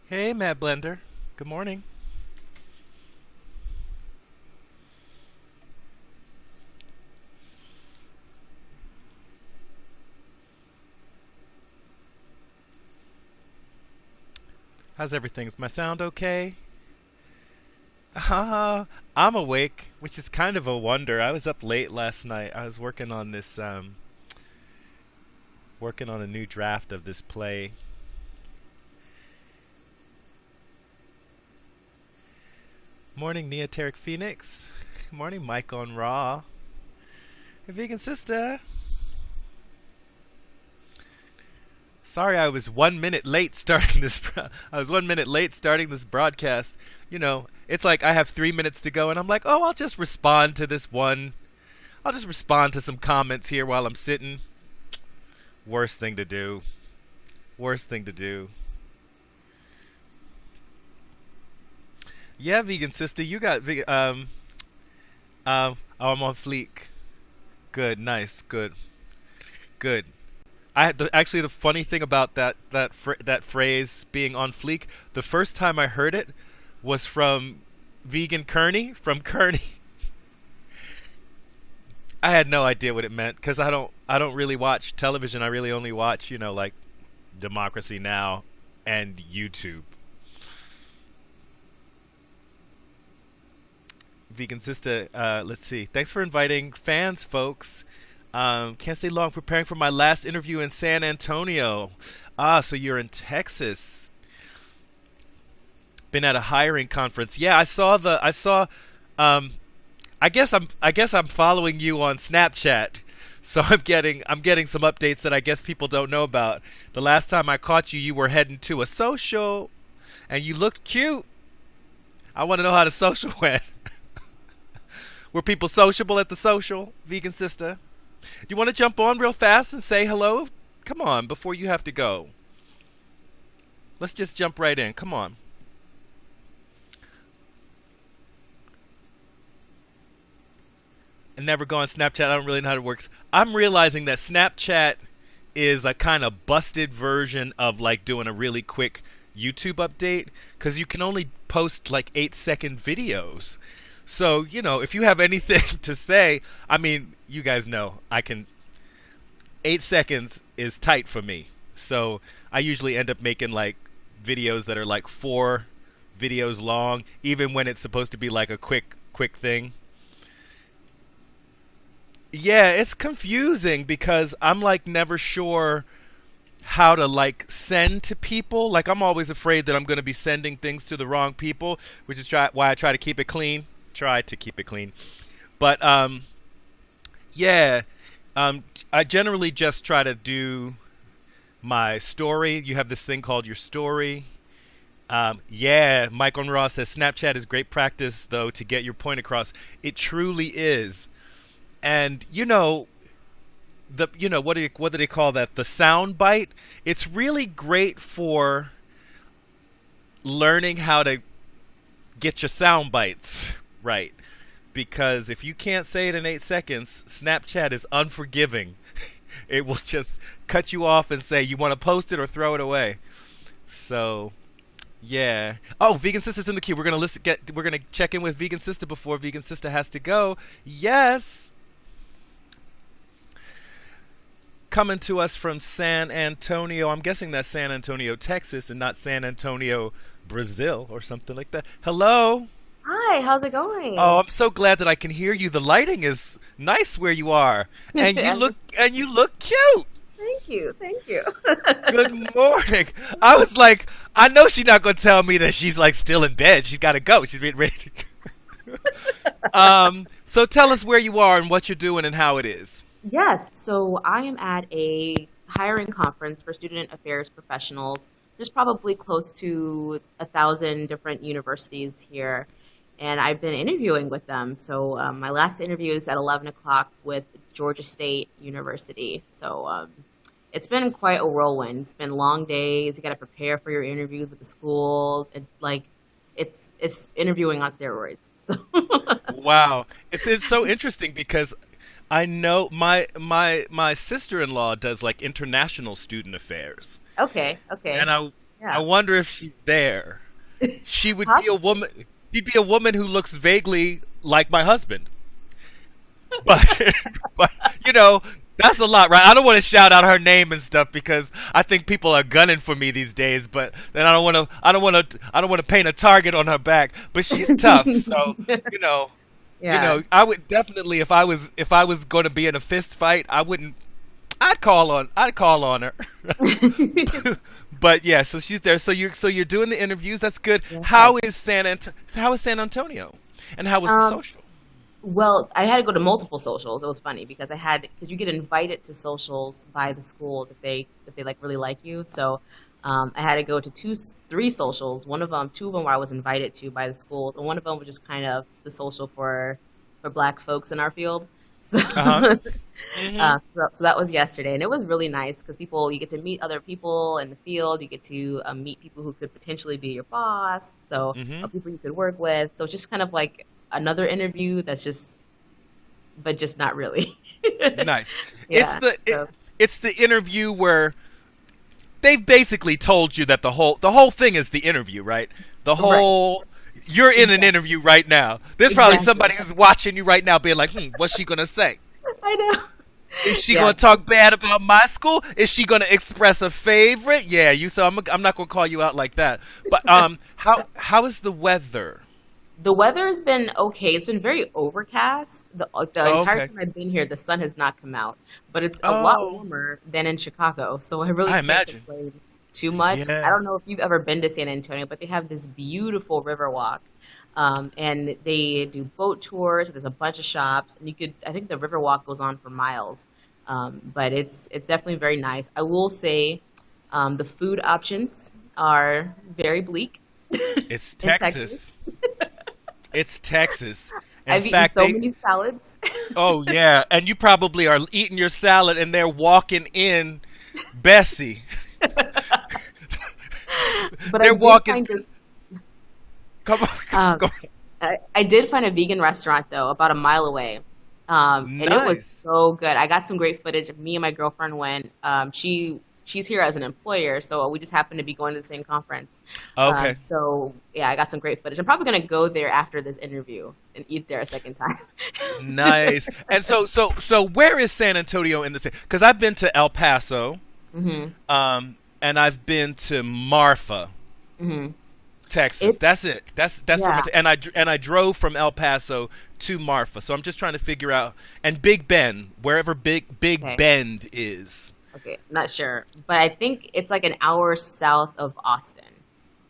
Hey, Matt Blender. Good morning. How's everything? Is my sound okay? I'm awake, which is kind of a wonder. I was up late last night. I was working on a new draft of this play. Morning, Neoteric Phoenix. Morning, Mike on Raw. Hey, Vegan Sister. Sorry, I was 1 minute late starting this. I was 1 minute late starting this broadcast. It's like I have 3 minutes to go, and I'm like, oh, I'll just respond to this one. I'll just respond to some comments here while I'm sitting. Worst thing to do. Worst thing to do. Yeah, vegan sister, you got I'm on fleek. Good, nice, good, good. Actually the funny thing about that phrase being on fleek, the first time I heard it was from Vegan Kearney from Kearney. I had no idea what it meant because I don't really watch television. I really only watch like Democracy Now and YouTube. Vegan sister, let's see. Thanks for inviting fans, folks. Can't stay long. Preparing for my last interview in San Antonio. So you're in Texas. Been at a hiring conference. Yeah, I saw the. I saw. I guess I'm following you on Snapchat, so I'm getting some updates that I guess people don't know about. The last time I caught you, you were heading to a social, and you looked cute. I want to know how the social went. Were people sociable at the social, vegan sister? Do you want to jump on real fast and say hello? Come on, before you have to go. Let's just jump right in. Come on. I never go on Snapchat. I don't really know how it works. I'm realizing that Snapchat is a kind of busted version of like doing a really quick YouTube update because you can only post like 8-second videos. So, if you have anything to say, I mean, you guys know, 8 seconds is tight for me. So I usually end up making like videos that are like 4 videos long, even when it's supposed to be like a quick thing. Yeah, it's confusing because I'm like never sure how to like send to people. Like I'm always afraid that I'm going to be sending things to the wrong people, which is why I try to keep it clean. Try to keep it clean. But yeah, I generally just try to do my story. You have this thing called your story. Yeah, Mike on Ross says Snapchat is great practice though to get your point across. It truly is. And what do they call that? The sound bite. It's really great for learning how to get your sound bites right. Because if you can't say it in 8 seconds, Snapchat is unforgiving. It will just cut you off and say you want to post it or throw it away. So, yeah. Oh, Vegan Sister's in the queue. We're gonna check in with Vegan Sister before Vegan Sister has to go. Yes. Coming to us from San Antonio. I'm guessing that's San Antonio, Texas, and not San Antonio, Brazil, or something like that. Hello. Hi, how's it Oh, going? I'm so glad that I can hear you. The lighting is nice where you are, and you And look cute. thank you, thank you. Good morning. I was like, I know she's not gonna tell me that she's like still in bed. She's got to go. She's getting ready to go. So tell us where you are and what you're doing and how it is. Yes, so I am at a hiring conference for student affairs professionals. There's probably close to 1,000 different universities here, and I've been interviewing with them. So my last interview is at 11 o'clock with Georgia State University. So it's been quite a whirlwind. It's been long days. You got to prepare for your interviews with the schools. It's like it's interviewing on steroids. So Wow, it's so interesting because I know my sister-in-law does like international student affairs, okay, and okay. I Yeah. wonder if she's there. She would be a Possibly. woman. She'd be a woman who looks vaguely like my husband. But, but you know, that's a lot, right? I don't want to shout out her name and stuff because I think people are gunning for me these days. But then I don't want to. I don't want to. I don't want to paint a target on her back. But she's tough, so you know. Yeah. I would definitely if I was going to be in a fist fight, I wouldn't. I'd call on her. But yeah, so she's there. So you're doing the interviews. That's good. Yes. How is San Antonio? And how was the Um, social? well, I had to go to multiple socials. It was funny because because you get invited to socials by the schools if they like really like you. So I had to go to three socials. Two of them where I was invited to by the schools, and one of them was just kind of the social for Black folks in our field. So, Uh-huh. Mhm. so that was yesterday, and it was really nice because you get to meet other people in the field. You get to meet people who could potentially be your boss, so or Mhm. people you could work with. So it's just kind of like another interview but just not really. Nice. It's Yeah. the it, So it's the interview where they've basically told you that the whole thing is the interview, right? The right. whole You're in an Exactly. interview right now. There's probably Exactly. somebody who's watching you right now being like, what's she gonna say? I know. Is she Yeah. gonna talk bad about my school? Is she gonna express a favorite? Yeah, I'm not gonna call you out like that. But how is the weather? The weather has been okay. It's been very overcast. The Oh, entire okay. time I've been here, the sun has not come out, but it's a lot Oh, warmer than in Chicago, so I really I can't imagine. complain too much. I Yeah. don't know if you've ever been to San Antonio, but they have this beautiful river walk, and they do boat tours. There's a bunch of shops, and I think the river walk goes on for miles, but it's definitely very nice. I will say, the food options are very bleak It's in Texas. Texas. It's Texas. In I've eaten fact, so they. many salads. Oh yeah, and you probably are eating your salad, and they're walking in Bessie. But I They're did walking. find this. Come on, Um, go on. I did find a vegan restaurant though, about a mile away, and it was Nice. so good. I got some great footage. Me and my girlfriend went. She's here as an employer, so we just happened to be going to the same conference. Okay. So yeah, I got some great footage. I'm probably gonna go there after this interview and eat there a second time. Nice. And so where is San Antonio in the city? Because I've been to El Paso, Hmm. and I've been to Marfa, Hmm. Texas. It That's it. That's where Yeah. and I drove from El Paso to Marfa. So I'm just trying to figure out and Big Bend, wherever Big Okay. Bend is. Okay. Not sure, but I think it's like an hour south of Austin,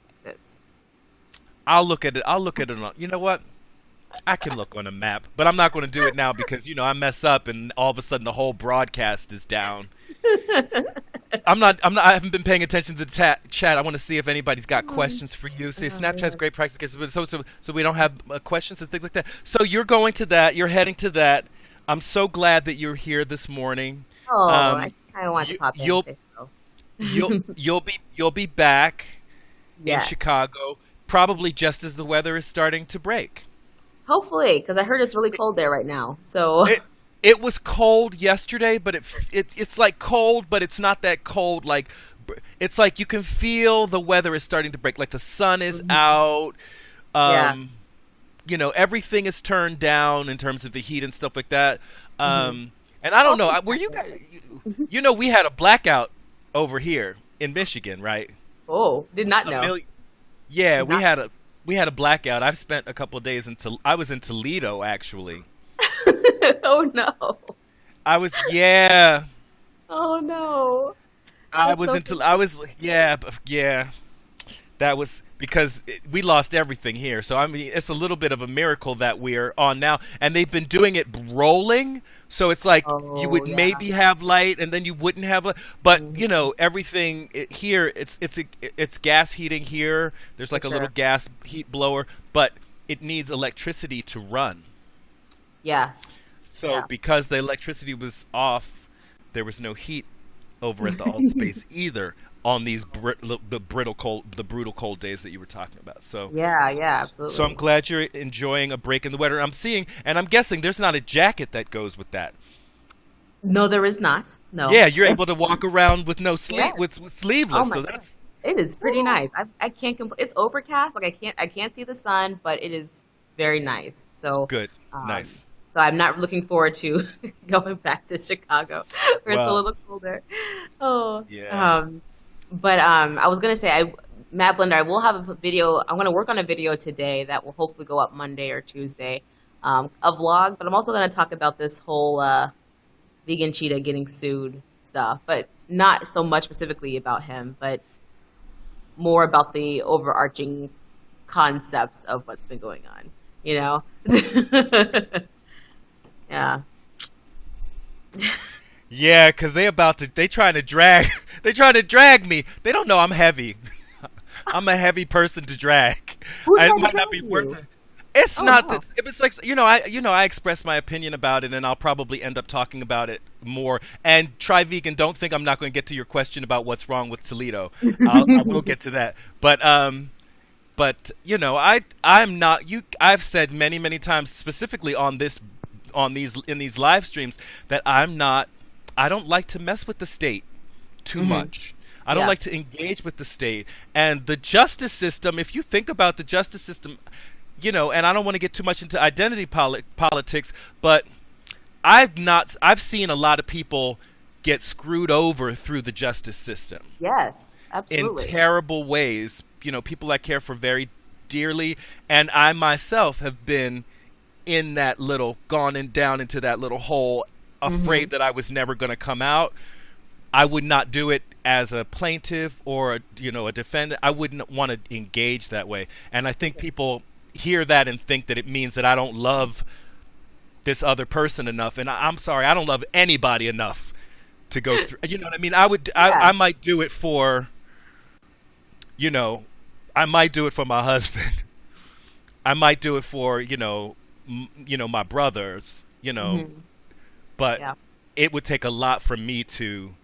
Texas. I'll look at it. I'll look at it on. You know what? I can look on a map, but I'm not going to do it now because I mess up and all of a sudden the whole broadcast is down. I haven't been paying attention to the chat. I want to see if anybody's got questions for you. See, Oh Snapchat's man. great practice, but so we don't have questions and things like that. So you're going to that. You're heading to that. I'm so glad that you're here this morning. Oh, I Um, kind of wanted to you pop in and you'll say hello. you'll be back in Yes. Chicago probably just as the weather is starting to break. Hopefully, because I heard it's really cold there right now. So, It it was cold yesterday, but it's like cold, but it's not that cold. Like it's like you can feel the weather is starting to break. Like the sun is mhm. out. Yeah. Um, everything is turned down in terms of the heat and stuff like that. Hmm. And I don't know. Hopefully, Were that you way. guys? We had a blackout over here in Michigan, right? Oh, did not A know. million. Yeah, Did not. we had a blackout. I've spent a couple of days I was in Toledo actually. Oh no. I was yeah. Oh no. I That's was so into I was yeah yeah. That was because we lost everything here. So I mean, it's a little bit of a miracle that we're on now, and they've been doing it rolling. So it's like you Oh would yeah. maybe have light, and then you wouldn't have light. But Hmm. everything here, it's gas heating here. There's For like a little sure. gas heat blower, but it needs electricity to run. Yes. So Yeah. because the electricity was off, there was no heat over at the alt space either on these the brutal cold days that you were talking about. Yeah. Yeah. So I'm Absolutely. glad you're enjoying a break in the weather. I'm seeing, and I'm guessing there's not a jacket that goes with that. No, there is not. No. Yeah, you're able to walk around with no sleeve Yes. with Oh sleeveless. my So God. It is pretty Woo. nice. I can't complain. It's overcast. Like I can't see the sun, but it is very nice. Good. Um, Nice. so I'm not looking forward to going back to Chicago where it's a Well, little colder. Oh, yeah. but I was gonna say, Matt Blender, I will have a video. I'm gonna work on a video today that will hopefully go up Monday or Tuesday, a vlog. But I'm also gonna talk about this whole vegan cheetah getting sued stuff, but not so much specifically about him, but more about the overarching concepts of what's been going on, you know? Yeah. Yeah, cause they trying to drag they trying to drag me. They don't know I'm heavy. I'm a heavy person to drag. Who It tried to might not drag be worth you? it. It's Oh not no. that if it's like I express my opinion about it, and I'll probably end up talking about it more. And try vegan. Don't think I'm not going to get to your question about what's wrong with Toledo. I will get to that. But I'm not you. I've said many times, specifically on these in these live streams, that I'm not. I don't like to mess with the state too Hmm. much. I don't Yeah. like to engage with the state and the justice system. If you think about the justice system, and I don't want to get too much into identity politics, but I've seen a lot of people get screwed over through the justice system Yes, in absolutely. terrible ways. People I care for very dearly, and I myself have been in that little gone and down into that little hole, Hmm. afraid that I was never going to come out. I would not do it as a plaintiff or a defendant. I wouldn't want to engage that way. And I think people hear that and think that it means that I don't love this other person enough. And I'm sorry, I don't love anybody enough to go through. You know what I mean? Yeah. I might do it for you know I might do it for my husband. I might do it for my brothers. Hmm. But Yeah, it would take a lot for me to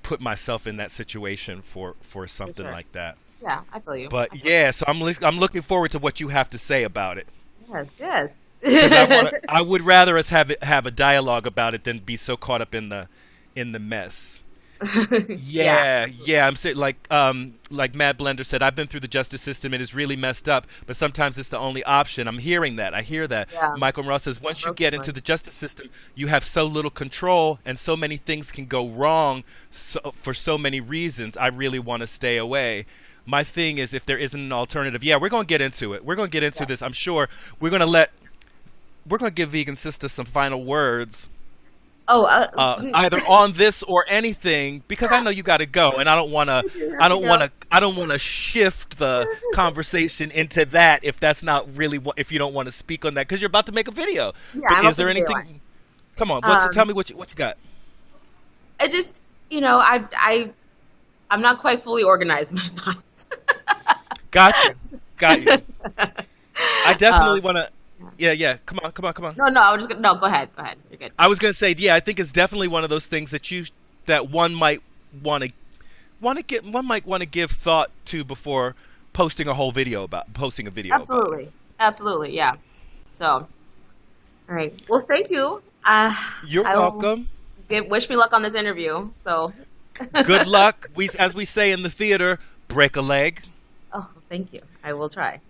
put myself in that situation for for something sure. like that. Yeah, I feel you. But I feel yeah, so I'm looking forward to what you have to say about it, you. Yes, because yes. I would rather us have a dialogue about it than be so caught up in the mess. Yeah, Yeah, absolutely. yeah. I'm saying like Mad Blender said, I've been through the justice system. It is really messed up, but sometimes it's the only option. I'm hearing that. I hear that. Yeah, Michael Ross says a once you broken get into one. the justice system, you have so little control, and so many things can go wrong, for so many reasons. I really want to stay away. My thing is, if there isn't an alternative, yeah, we're gonna get into it. We're gonna get into Yeah. this. I'm sure we're gonna give Vegan Sister some final words, Oh, either on this or anything, because I know you got to go, and I do have to go. I don't want to shift the conversation into that if that's not really what, if you don't want to speak on that because you're about to make a video. Yeah, But I'm is up for there the day one. anything? Come on, tell Um, me what you got. I just, I'm not quite fully organized in my thoughts. Got you, got you. I definitely um, want to. yeah. Yeah, yeah. Come on. No, no, I was just gonna, no, go ahead, go ahead. You're good. I was gonna say, yeah, I think it's definitely one of those things that one might one might want to give thought to before posting a video about it. Absolutely. Absolutely, yeah. So, all right. Well, thank you. You're I will welcome. wish me luck on this interview. So, Good luck. As we say in the theater, break a leg. oh, thank you. I will try.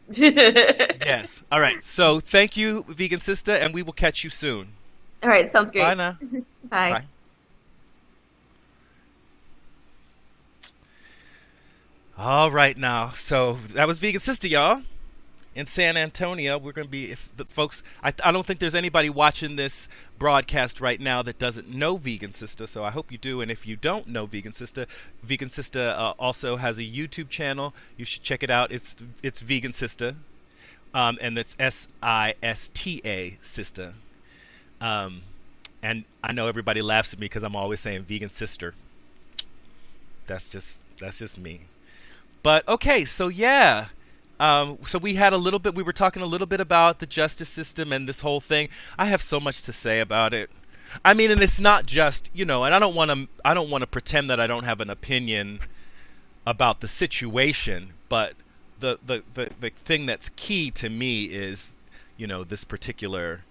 Yes. All right. So thank you, Vegan Sister, and we will catch you soon. All right, sounds Bye great. now. Bye. Bye. All right now. So that was Vegan Sister, y'all. In San Antonio, we're going to be, if the folks, I don't think there's anybody watching this broadcast right now that doesn't know Vegan Sister, so I hope you do. And if you don't know Vegan Sister also has a YouTube channel. You should check it out. It's Vegan Sister, and that's Sista Sister. Um, and I know everybody laughs at me because I'm always saying Vegan Sister. That's just me. But okay, so yeah. So we were talking a little bit about the justice system and this whole thing. I have so much to say about it. I mean, and it's not just, and I don't want to pretend that I don't have an opinion about the situation, but the thing that's key to me is, this particular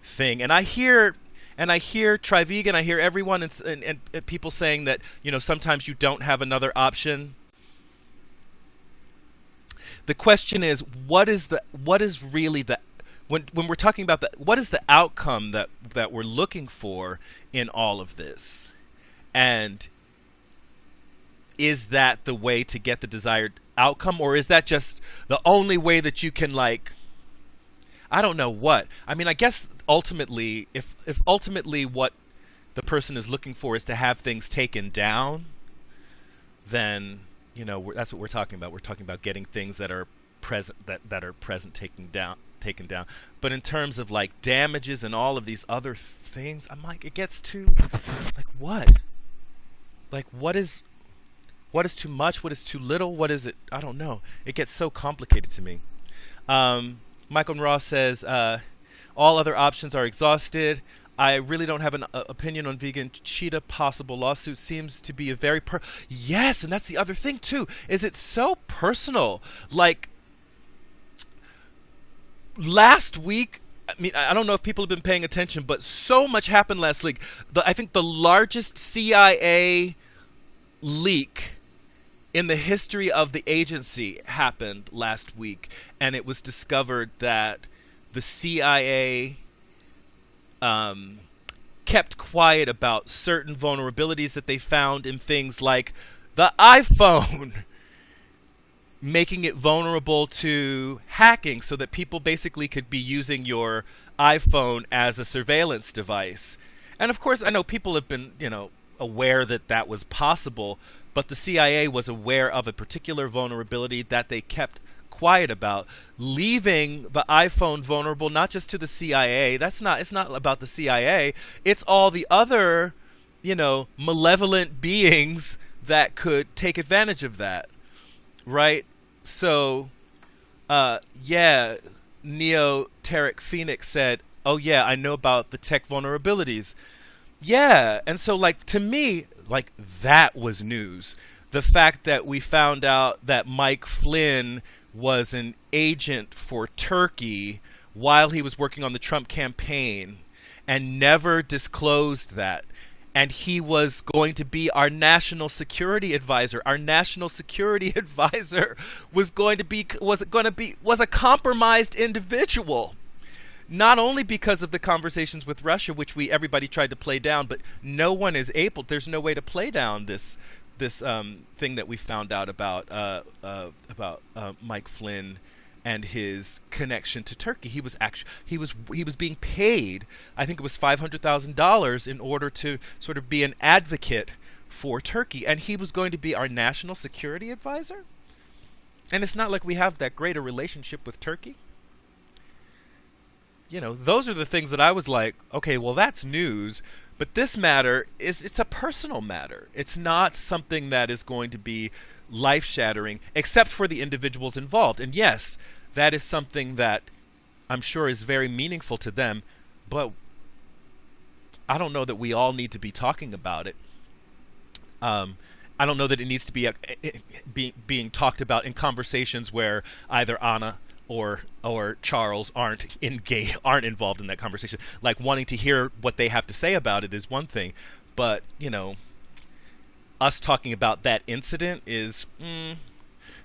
thing. And I hear, And I hear Trivegan, I hear everyone and people saying that, sometimes you don't have another option. The question is, what is really the when we're talking about that, what is the outcome that we're looking for in all of this? And is that the way to get the desired outcome, or is that just the only way that you can, like, I don't know what. I mean, I guess ultimately, if ultimately what the person is looking for is to have things taken down, then that's what we're talking about. We're talking about getting things that are present taken down. But in terms of like damages and all of these other things, I'm like, it gets too, like, what? Like, what is too much? What is too little? What is it? I don't know. It gets so complicated to me. Michael Ross says, all other options are exhausted. I really don't have an opinion on vegan cheetah. Possible lawsuit seems to be a very yes, and that's the other thing too. Is it so personal? Like last week, I mean, I don't know if people have been paying attention, but so much happened last week. I think the largest CIA leak in the history of the agency happened last week, and it was discovered that the CIA kept quiet about certain vulnerabilities that they found in things like the iPhone, making it vulnerable to hacking so that people basically could be using your iPhone as a surveillance device. And of course, I know people have been, aware that that was possible, but the CIA was aware of a particular vulnerability that they kept quiet about, leaving the iPhone vulnerable not just to the CIA. It's not about the CIA. It's all the other, malevolent beings that could take advantage of that, right? So, yeah, Neo Tarek Phoenix said, "Oh yeah, I know about the tech vulnerabilities." Yeah, and so, like, to me, like, that was news. The fact that we found out that Mike Flynn was an agent for Turkey while he was working on the Trump campaign and never disclosed that. And he was going to be our national security advisor. Our national security advisor was a compromised individual. Not only because of the conversations with Russia, which everybody tried to play down, but there's no way to play down this thing that we found out about Mike Flynn and his connection to Turkey. He was being paid, I think it was $500,000 in order to sort of be an advocate for Turkey, and he was going to be our national security advisor. And it's not like we have that great a relationship with Turkey. Those are the things that I was like, okay, well, that's news. But this matter it's a personal matter. It's not something that is going to be life-shattering, except for the individuals involved. And yes, that is something that I'm sure is very meaningful to them. But I don't know that we all need to be talking about it. I don't know that it needs to be being talked about in conversations where either Anna or Charles aren't involved in that conversation. Like, wanting to hear what they have to say about it is one thing, but us talking about that incident is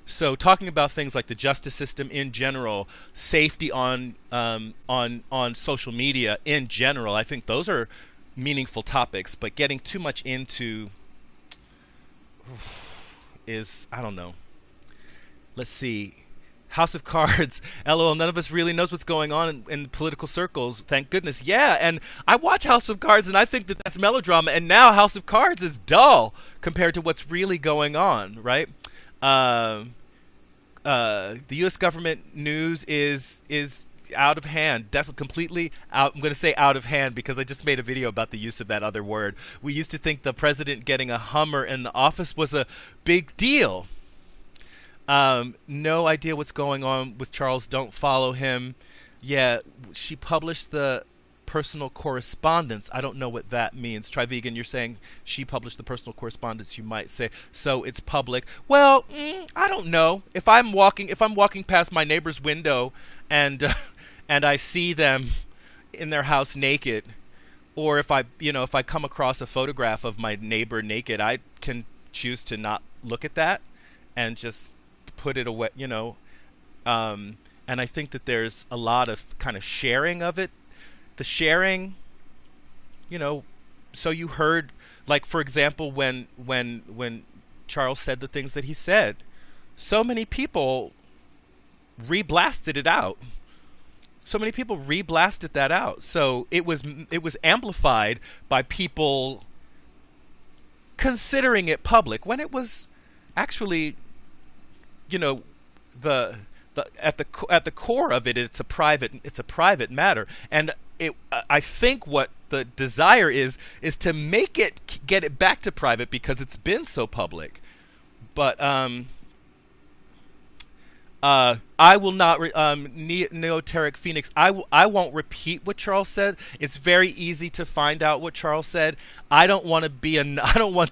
so talking about things like the justice system in general, safety on social media in general, I think those are meaningful topics, but getting too much into is, I don't know. Let's see. House of Cards, LOL, none of us really knows what's going on in political circles. Thank goodness. Yeah, and I watch House of Cards, and I think that that's melodrama, and now House of Cards is dull compared to what's really going on, right? The U.S. government news is out of hand, definitely completely out. I'm going to say out of hand because I just made a video about the use of that other word. We used to think the president getting a Hummer in the office was a big deal. No idea what's going on with Charles. Don't follow him. Yeah, she published the personal correspondence. I don't know what that means. Trivegan, you're saying she published the personal correspondence. You might say, so it's public. Well, I don't know. If I'm walking past my neighbor's window and and I see them in their house naked, or if if I come across a photograph of my neighbor naked, I can choose to not look at that and just put it away, and I think that there's a lot of kind of sharing of it. The sharing, you know, so you heard, like, for example, when Charles said the things that he said, so many people reblasted it out. So many people reblasted that out. So it was amplified by people considering it public when it was actually, the at the core of it, it's a private matter. And I think what the desire is to get it back to private because it's been so public. But I will not Neoteric Phoenix. I won't repeat what Charles said. It's very easy to find out what Charles said. I don't want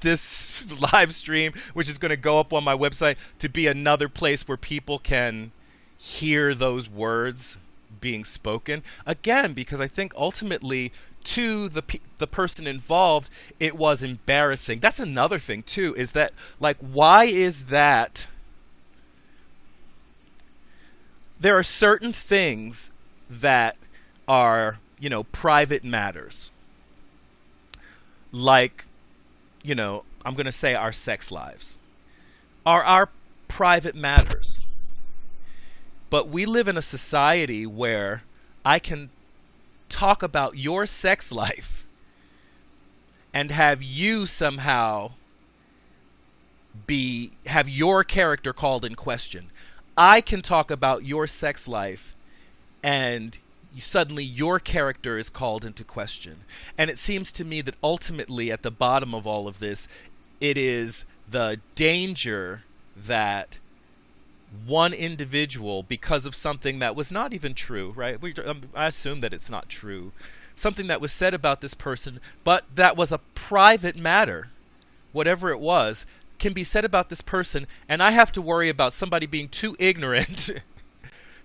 this live stream, which is going to go up on my website, to be another place where people can hear those words being spoken again, because I think ultimately to the person involved it was embarrassing. That's another thing too, is that, like, why is that? There are certain things that are, private matters. Like, I'm going to say our sex lives are our private matters. But we live in a society where I can talk about your sex life and have you somehow have your character called in question. I can talk about your sex life and suddenly your character is called into question. And it seems to me that ultimately at the bottom of all of this, it is the danger that one individual, because of something that was not even true, right? I assume that it's not true. Something that was said about this person, but that was a private matter, whatever it was, can be said about this person, and I have to worry about somebody being too ignorant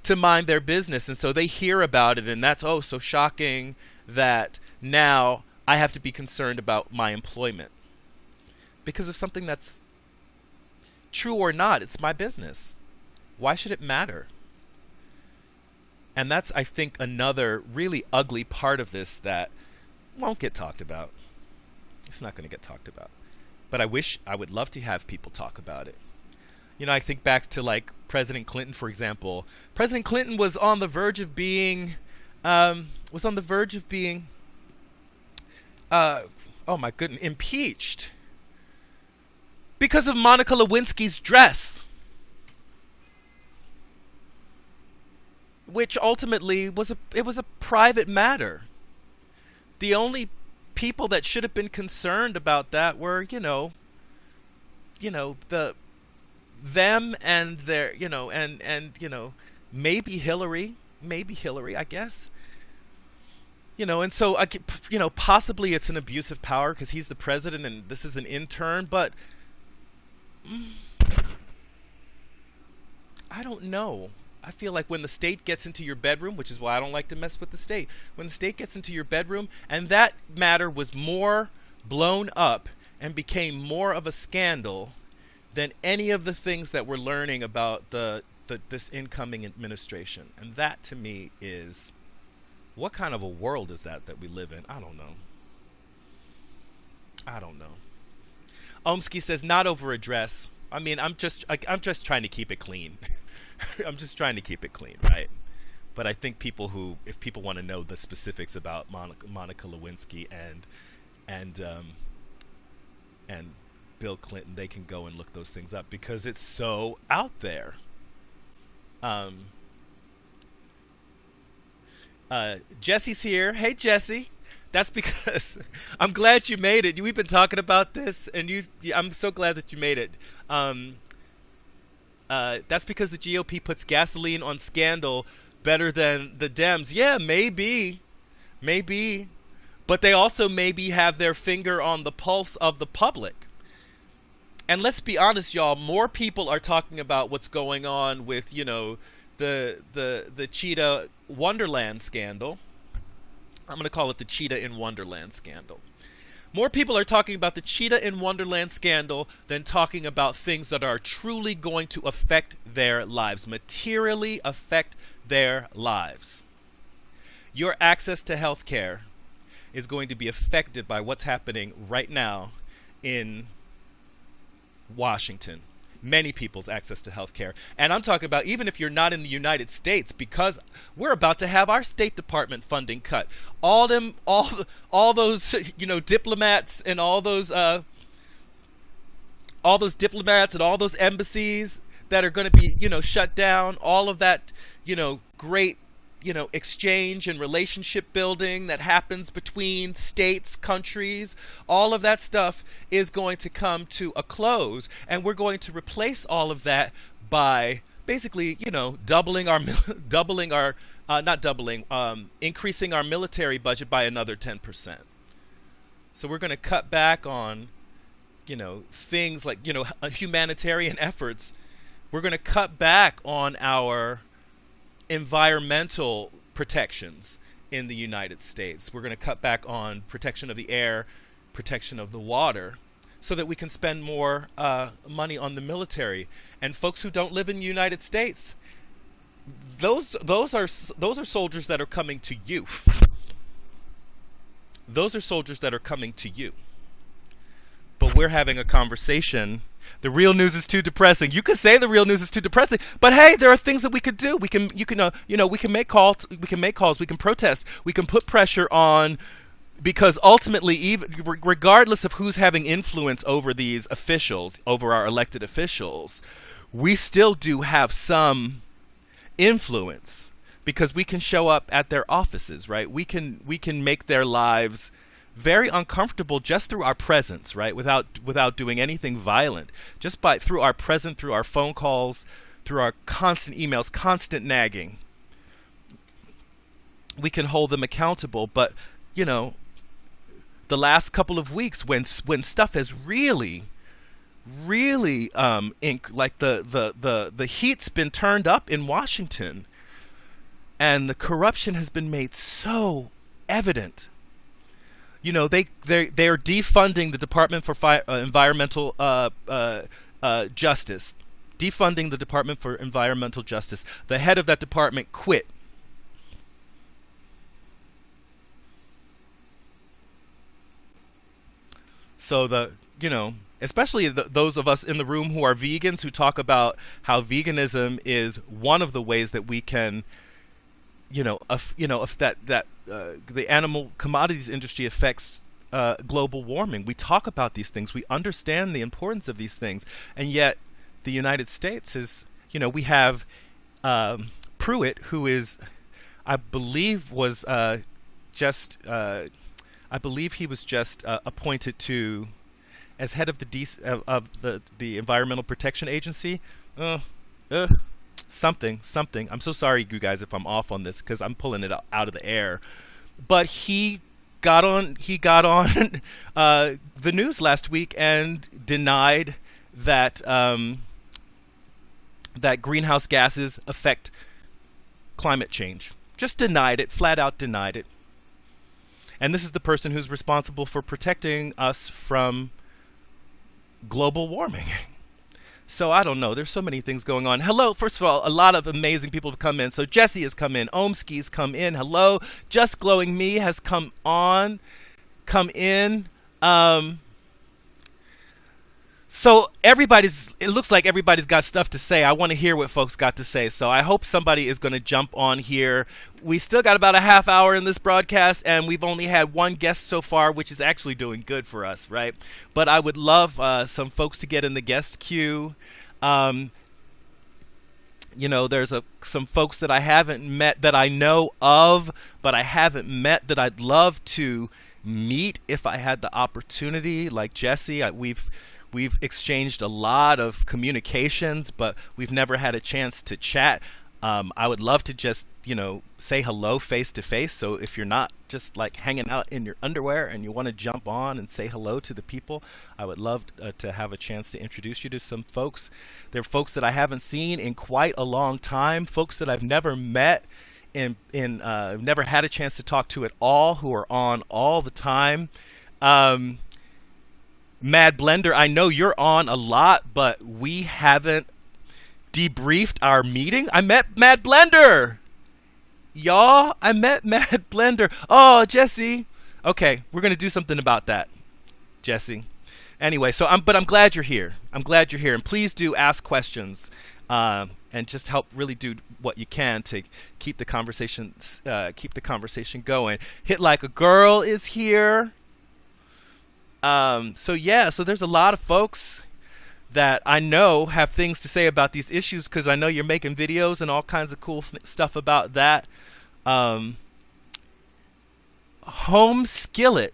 to mind their business. And so they hear about it, and that's, so shocking that now I have to be concerned about my employment. Because of something that's true or not, it's my business. Why should it matter? And that's, I think, another really ugly part of this that won't get talked about. It's not going to get talked about. But I would love to have people talk about it. I think back to, like, President Clinton, for example. President Clinton was on the verge of being, impeached because of Monica Lewinsky's dress, which ultimately was a private matter. The only people that should have been concerned about that were, them and their, maybe Hillary, I guess. And so possibly it's an abuse of power because he's the president and this is an intern, but I don't know. I feel like when the state gets into your bedroom, which is why I don't like to mess with the state, when the state gets into your bedroom, and that matter was more blown up and became more of a scandal than any of the things that we're learning about this incoming administration. And that, to me, is, what kind of a world is that we live in? I don't know. Omsky says, not over a dress. I mean, I'm just trying to keep it clean. I'm just trying to keep it clean, right? But I think if people want to know the specifics about Monica Lewinsky and Bill Clinton, they can go and look those things up because it's so out there. Jesse's here. Hey, Jesse. That's because I'm glad you made it. We've been talking about this, and I'm so glad that you made it. That's because the GOP puts gasoline on scandal better than the Dems. Yeah, maybe. But they also maybe have their finger on the pulse of the public. And let's be honest, y'all, more people are talking about what's going on with, the Cheetah Wonderland scandal. I'm going to call it the Cheetah in Wonderland scandal. More people are talking about the Cheetah in Wonderland scandal than talking about things that are truly going to affect their lives, materially affect their lives. Your access to health care is going to be affected by what's happening right now in Washington. Many people's access to health care. And I'm talking about even if you're not in the United States, because we're about to have our State Department funding cut. All those diplomats and all those diplomats and all those embassies that are going to be shut down. All of that great exchange and relationship building that happens between states, countries, all of that stuff is going to come to a close, and we're going to replace all of that by basically, increasing our military budget by another 10%. So we're going to cut back on, things like, humanitarian efforts. We're going to cut back on our environmental protections in the United States. We're going to cut back on protection of the air, protection of the water, so that we can spend more money on the military. And folks who don't live in the United States, those are soldiers that are coming to you. Those are soldiers that are coming to you. But we're having a conversation. The real news is too depressing. You could say the real news is too depressing, but hey, there are things that we could do. We can make calls. We can protest. We can put pressure on, because ultimately, even regardless of who's having influence over these officials, over our elected officials, we still do have some influence, because we can show up at their offices, right? We can make their lives very uncomfortable just through our presence, right? Without doing anything violent, just through our presence, through our phone calls, through our constant emails, constant nagging. We can hold them accountable. But the last couple of weeks, when stuff has really like the heat's been turned up in Washington, and the corruption has been made so evident. They're defunding the Department for Environmental Justice. Defunding the Department for Environmental Justice. The head of that department quit. So especially those of us in the room who are vegans, who talk about how veganism is one of the ways that we can, if the animal commodities industry affects global warming. We talk about these things. We understand the importance of these things. And yet the United States is, we have Pruitt, who is, I believe he was just appointed to as head of the Environmental Protection Agency. Something. I'm so sorry, you guys, if I'm off on this, because I'm pulling it out of the air. But he got on the news last week and denied that that greenhouse gases affect climate change. Just denied it, flat out denied it. And this is the person who's responsible for protecting us from global warming. So I don't know. There's so many things going on. Hello. First of all, a lot of amazing people have come in. So Jesse has come in. Omski's come in. Hello. Just Glowing Me has come in. So it looks like everybody's got stuff to say. I want to hear what folks got to say. So I hope somebody is going to jump on here. We still got about a half hour in this broadcast, and we've only had one guest so far, which is actually doing good for us, right? But I would love some folks to get in the guest queue. There's some folks that I haven't met that I know of, but I haven't met that I'd love to meet if I had the opportunity, like Jesse. We've exchanged a lot of communications, but we've never had a chance to chat. I would love to just, say hello face to face. So if you're not just like hanging out in your underwear and you want to jump on and say hello to the people, I would love to have a chance to introduce you to some folks. There are folks that I haven't seen in quite a long time, folks that I've never met never had a chance to talk to at all, who are on all the time. Um, Mad Blender, I know you're on a lot, but we haven't debriefed our meeting. I met Mad Blender, y'all. I met Mad Blender. Oh, Jesse. Okay, we're gonna do something about that, Jesse. Anyway, but I'm glad you're here. I'm glad you're here, and please do ask questions, and just help really do what you can to keep the conversation going. Hit Like a Girl is here. So there's a lot of folks that I know have things to say about these issues, because I know you're making videos and all kinds of cool stuff about that. Home Skillet.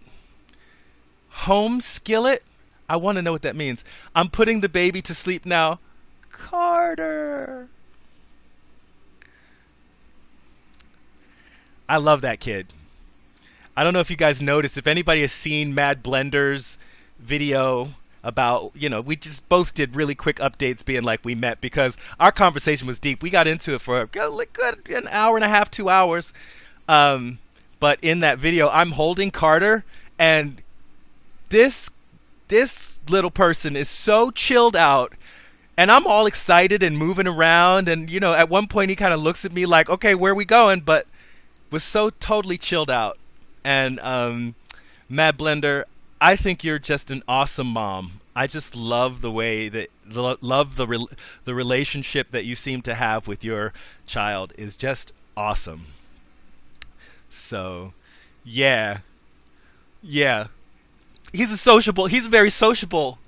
I want to know what that means. I'm putting the baby to sleep now. Carter. I love that kid. I don't know if you guys noticed, if anybody has seen Mad Blender's video about, we just both did really quick updates being like we met, because our conversation was deep. We got into it for a good an hour and a half, 2 hours. But in that video, I'm holding Carter, and this little person is so chilled out, and I'm all excited and moving around, and at one point he kind of looks at me like, okay, where are we going? But was so totally chilled out. And Mad Blender, I think you're just an awesome mom. I just love the way that the relationship that you seem to have with your child is just awesome. So, yeah. He's a very sociable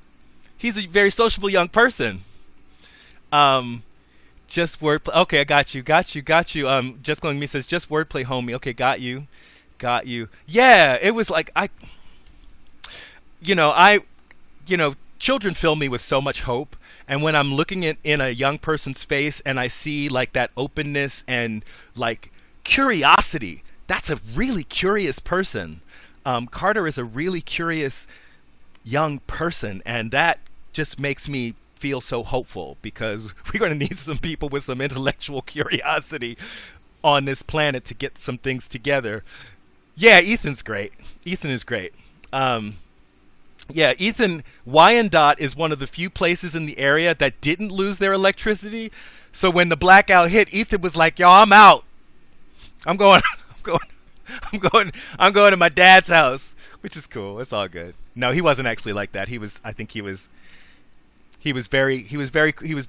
young person. Just wordplay. Okay, I got you. Just Going Me says, just wordplay, homie. Okay, got you. Yeah, it was like children fill me with so much hope. And when I'm looking in a young person's face and I see like that openness and like curiosity, that's a really curious person. Carter is a really curious young person, and that just makes me feel so hopeful, because we're going to need some people with some intellectual curiosity on this planet to get some things together. Yeah, Ethan is great. Ethan, Wyandotte is one of the few places in the area that didn't lose their electricity. So when the blackout hit, Ethan was like, "Yo, I'm out. I'm going to my dad's house," which is cool. It's all good. No, he wasn't actually like that. He was very cool. He was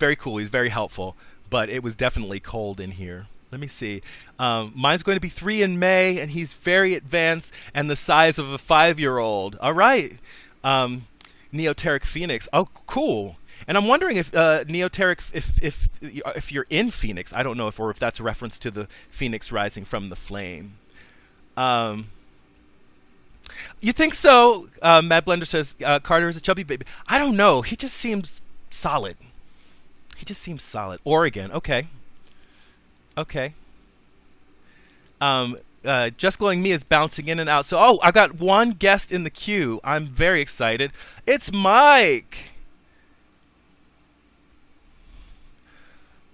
very helpful, but it was definitely cold in here. Let me see. Mine's going to be 3 in May, and he's very advanced and the size of a 5-year-old. All right. Neoteric Phoenix. Oh, cool. And I'm wondering if Neoteric, if you're in Phoenix, I don't know if that's a reference to the Phoenix rising from the flame. You think so? Mad Blender says Carter is a chubby baby. I don't know. He just seems solid. Oregon. Okay. Just Glowing Me is bouncing in and out. So, I got one guest in the queue. I'm very excited. It's Mike.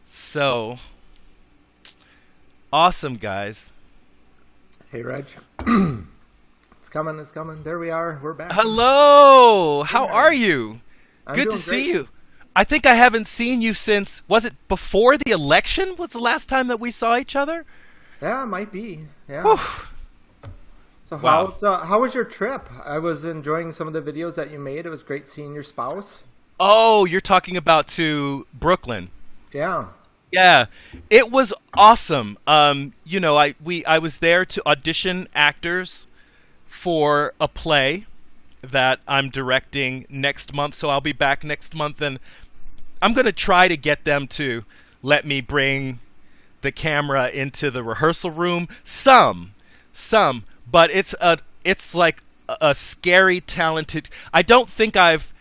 So, awesome, guys. Hey, Reg. It's coming. There we are. We're back. Hello. How are you? I'm Good to doing see great. you. I think I haven't seen you since, was it before the election? Was the last time that we saw each other? Yeah, it might be. Yeah. Whew. So Wow. how was your trip? I was enjoying some of the videos that you made. It was great seeing your spouse. Oh, you're talking about to Brooklyn. Yeah. Yeah, it was awesome. I was there to audition actors for a play that I'm directing next month. So I'll be back next month, and I'm going to try to get them to let me bring the camera into the rehearsal room. Some, but it's like a scary talented. I don't think I've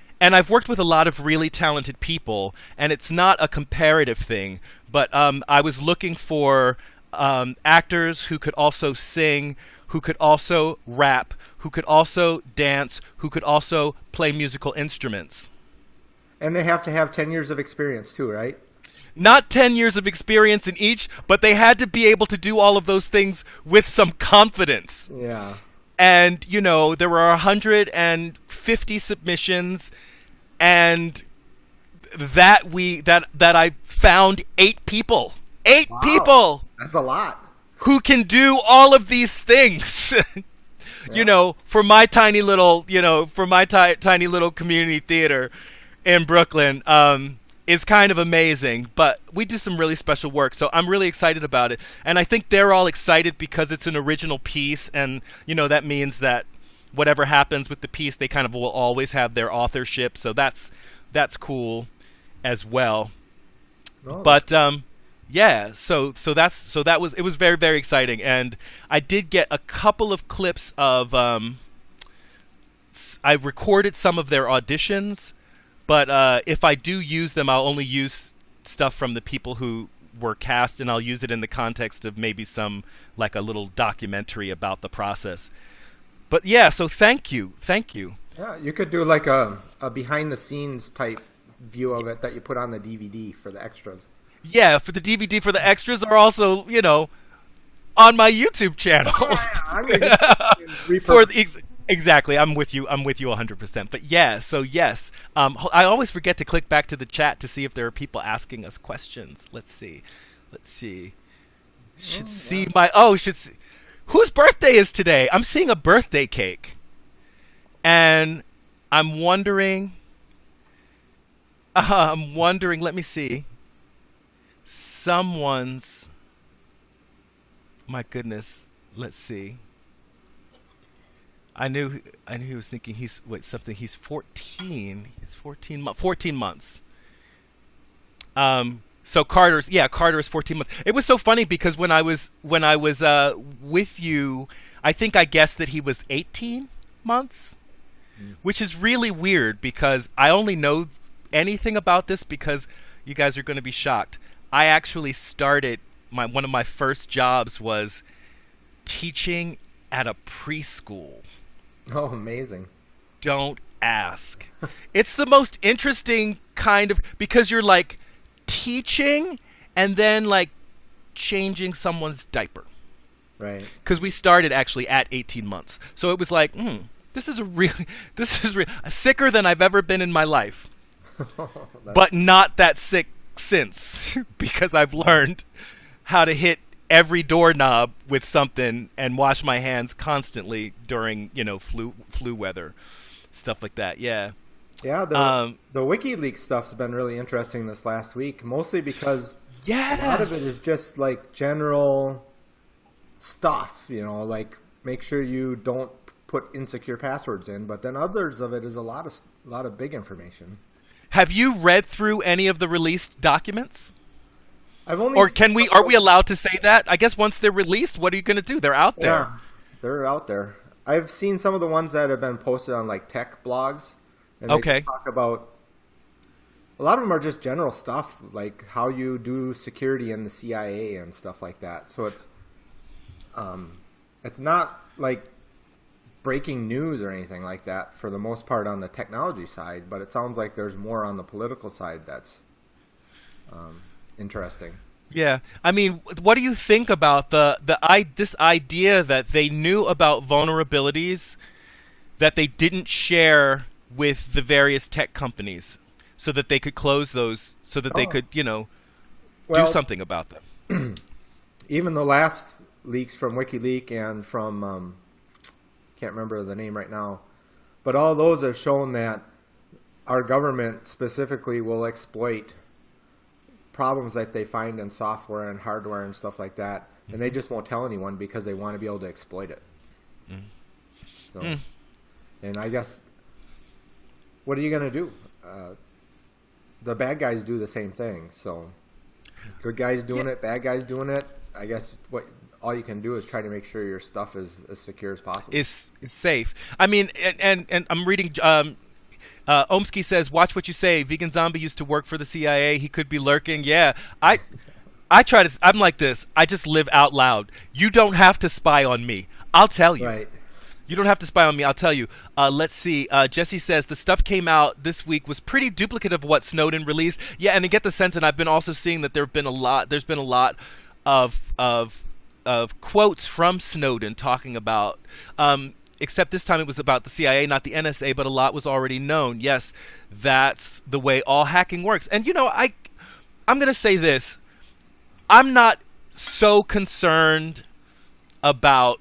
worked with a lot of really talented people, and it's not a comparative thing, but I was looking for actors who could also sing, who could also rap, who could also dance, who could also play musical instruments. And they have to have 10 years of experience too, right? not 10 years of experience in each, but they had to be able to do all of those things with some confidence. Yeah. And, there were 150 submissions, and that I found 8 people. 8 Wow. people! That's a lot. Who can do all of these things. For my tiny little, tiny little community theater in Brooklyn, is kind of amazing. But we do some really special work, so I'm really excited about it. And I think they're all excited because it's an original piece, and, that means that whatever happens with the piece, they kind of will always have their authorship, so that's cool as well. No, But yeah, it was very, very exciting, and I did get a couple of clips of I recorded some of their auditions, but if I do use them, I'll only use stuff from the people who were cast, and I'll use it in the context of maybe some, like a little documentary about the process. But yeah, so thank you. Yeah, you could do like a behind the scenes type view of it that you put on the DVD for the extras. Yeah, for the DVD for the extras are also, on my YouTube channel. I'm gonna Exactly, I'm with you 100%. But yeah, so yes, I always forget to click back to the chat to see if there are people asking us questions. Let's see. Whose birthday is today? I'm seeing a birthday cake, and I'm wondering. Let me see. Someone's. My goodness. Let's see. I knew he was thinking he's 14. He's 14 months. So Carter is 14 months. It was so funny because when I was with you, I think I guessed that he was 18 months, which is really weird because I only know anything about this because you guys are going to be shocked. I actually started one of my first jobs was teaching at a preschool. Oh, amazing. Don't ask. It's the most interesting kind of, because you're like teaching and then like changing someone's diaper. Right. Because we started actually at 18 months. So it was like, this is sicker than I've ever been in my life. But not that sick since, because I've learned how to hit every doorknob with something and wash my hands constantly during, flu weather, stuff like that. Yeah. Yeah, the WikiLeaks stuff's been really interesting this last week, mostly because a lot of it is just like general stuff, like make sure you don't put insecure passwords in, but then others of it is a lot of big information. Have you read through any of the released documents? I've only are we allowed to say that? I guess once they're released, what are you going to do? They're out there. Yeah, they're out there. I've seen some of the ones that have been posted on like tech blogs, and they talk about. A lot of them are just general stuff, like how you do security in the CIA and stuff like that. So it's not like breaking news or anything like that for the most part on the technology side, but it sounds like there's more on the political side that's interesting. Yeah, I mean, what do you think about this idea that they knew about vulnerabilities that they didn't share with the various tech companies, so that they could close those, so that they could, do something about them? Even the last leaks from WikiLeaks and from can't remember the name right now, but all those have shown that our government specifically will exploit problems that they find in software and hardware and stuff like that, and they just won't tell anyone because they want to be able to exploit it. So, and I guess, what are you going to do? The bad guys do the same thing. So, good guys doing it, bad guys doing it. I guess all you can do is try to make sure your stuff is as secure as possible. It's safe. I mean, and I'm reading. Omsky says, "Watch what you say. Vegan Zombie used to work for the CIA. He could be lurking." Yeah, I try to. I'm like this. I just live out loud. You don't have to spy on me. I'll tell you. Right. You don't have to spy on me. I'll tell you. Let's see. Jesse says the stuff came out this week was pretty duplicative of what Snowden released. Yeah, and I get the sense, and I've been also seeing that there's been a lot of quotes from Snowden talking about. Except this time it was about the CIA, not the NSA, but a lot was already known. Yes, that's the way all hacking works. And I'm going to say this. I'm not so concerned about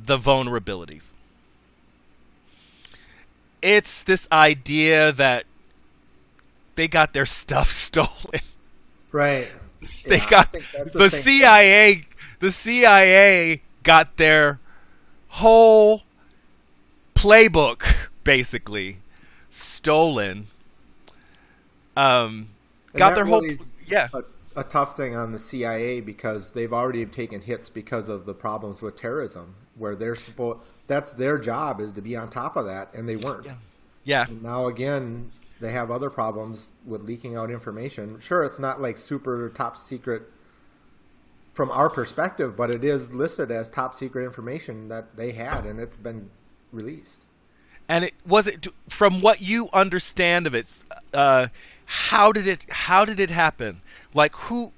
the vulnerabilities. It's this idea that they got their stuff stolen. Right. They Yeah, I got think that's the thing. CIA. The CIA got their whole playbook basically stolen. And Got that their whole really is yeah. a tough thing on the CIA because they've already taken hits because of the problems with terrorism, where that's their job is to be on top of that, and they weren't. Yeah. And now again, they have other problems with leaking out information. Sure, it's not like super top secret from our perspective, but it is listed as top secret information that they had, and it's been released. And from what you understand of it, how did it happen? Like who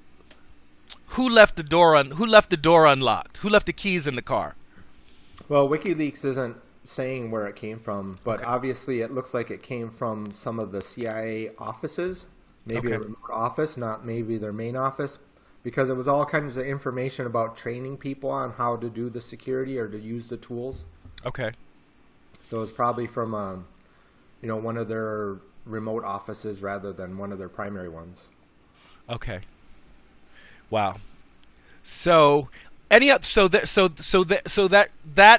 left the door unlocked? Who left the keys in the car? Well, WikiLeaks isn't saying where it came from, but Okay. obviously it looks like it came from some of the CIA offices, maybe a Okay. remote office, not maybe their main office, because it was all kinds of information about training people on how to do the security or to use the tools. Okay. So it's probably from one of their remote offices rather than one of their primary ones. Okay. Wow. So that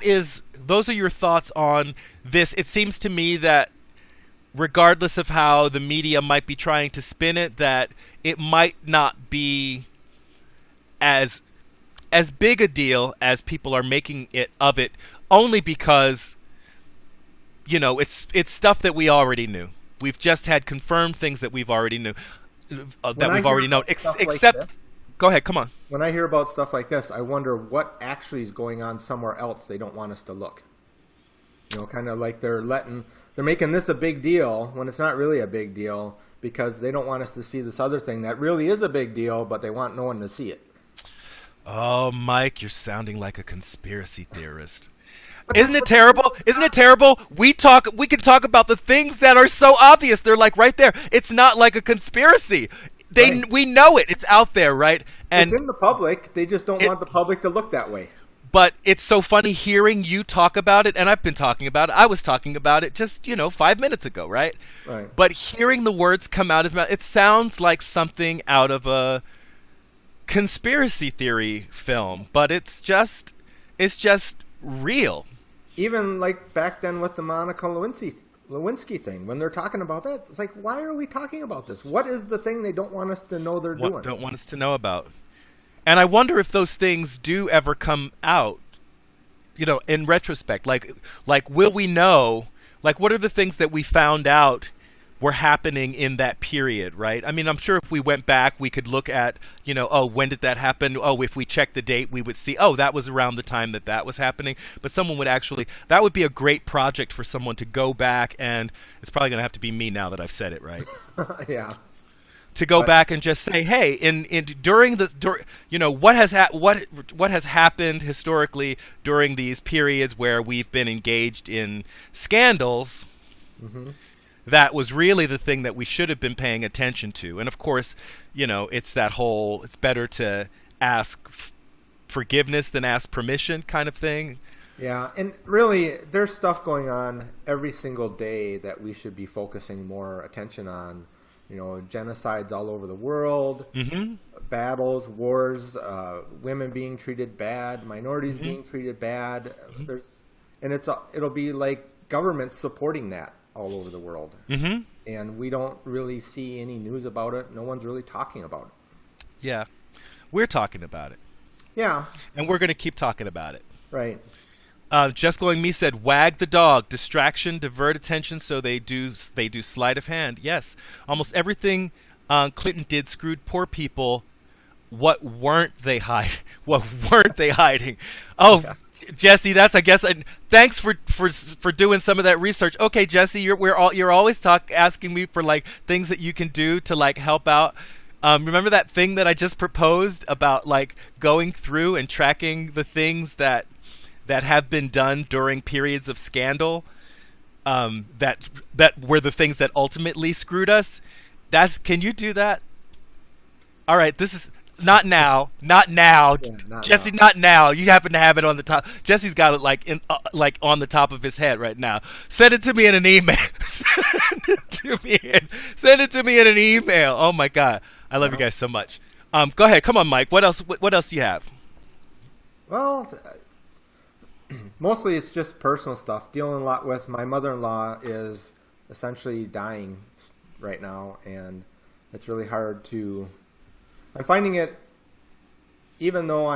is those are your thoughts on this. It seems to me that regardless of how the media might be trying to spin it, that it might not be as big a deal as people are making it of it, only because it's stuff that we already knew. We've just had confirmed things that we've already known. Except, go ahead, come on. When I hear about stuff like this, I wonder what actually is going on somewhere else they don't want us to look. Kind of like they're making this a big deal when it's not really a big deal because they don't want us to see this other thing that really is a big deal, but they want no one to see it. Oh, Mike, you're sounding like a conspiracy theorist. Isn't it terrible? Isn't it terrible? We can talk about the things that are so obvious. They're like right there. It's not like a conspiracy. Right. We know it. It's out there, right? And it's in the public. They just don't want the public to look that way. But it's so funny hearing you talk about it, and I've been talking about it. I was talking about it just 5 minutes ago, right? Right. But hearing the words come out of my mouth, it sounds like something out of a conspiracy theory film, but it's just real. Even like back then with the Monica Lewinsky thing, when they're talking about that, it's like, why are we talking about this? What is the thing they don't want us to know they're doing? Don't want us to know about. And I wonder if those things do ever come out, in retrospect. Like will we know? Like, what are the things that we found out were happening in that period, right? I mean, I'm sure if we went back, we could look at, when did that happen? Oh, if we checked the date, we would see, oh, that was around the time that was happening. But someone would that would be a great project for someone to go back, and it's probably going to have to be me now that I've said it, right? Yeah. To go back and just say, hey, what has happened historically during these periods where we've been engaged in scandals. Mm-hmm. That was really the thing that we should have been paying attention to. And of course, it's that whole, it's better to ask forgiveness than ask permission kind of thing. Yeah, and really, there's stuff going on every single day that we should be focusing more attention on. Genocides all over the world, Mm-hmm. battles, wars, women being treated bad, minorities Mm-hmm. being treated bad. Mm-hmm. It'll be like governments supporting that all over the world. Mm-hmm. And we don't really see any news about it. No one's really talking about it. Yeah. We're talking about it. Yeah. And we're going to keep talking about it. Right. Just Glowing Me said, wag the dog, distraction, divert attention, so they do sleight of hand. Yes. Almost everything Clinton did screwed poor people what weren't they hiding? What weren't they hiding? Oh, Jesse, that's I guess. Thanks for doing some of that research. Okay, Jesse, you're always asking me for like things that you can do to like help out. Remember that thing that I just proposed about like going through and tracking the things that have been done during periods of scandal, that were the things that ultimately screwed us. Can you do that? All right, this is not now, Yeah, not Jesse, now. not now. You happen to have it on the top. Jesse's got it like on the top of his head right now. Send it to me in an email. Send it to me in an email. Oh my God, I love you guys so much. Go ahead, come on, Mike. What else? What else do you have? Well, mostly it's just personal stuff. Dealing a lot with my mother-in-law is essentially dying right now, and it's really hard to. I'm finding it, even though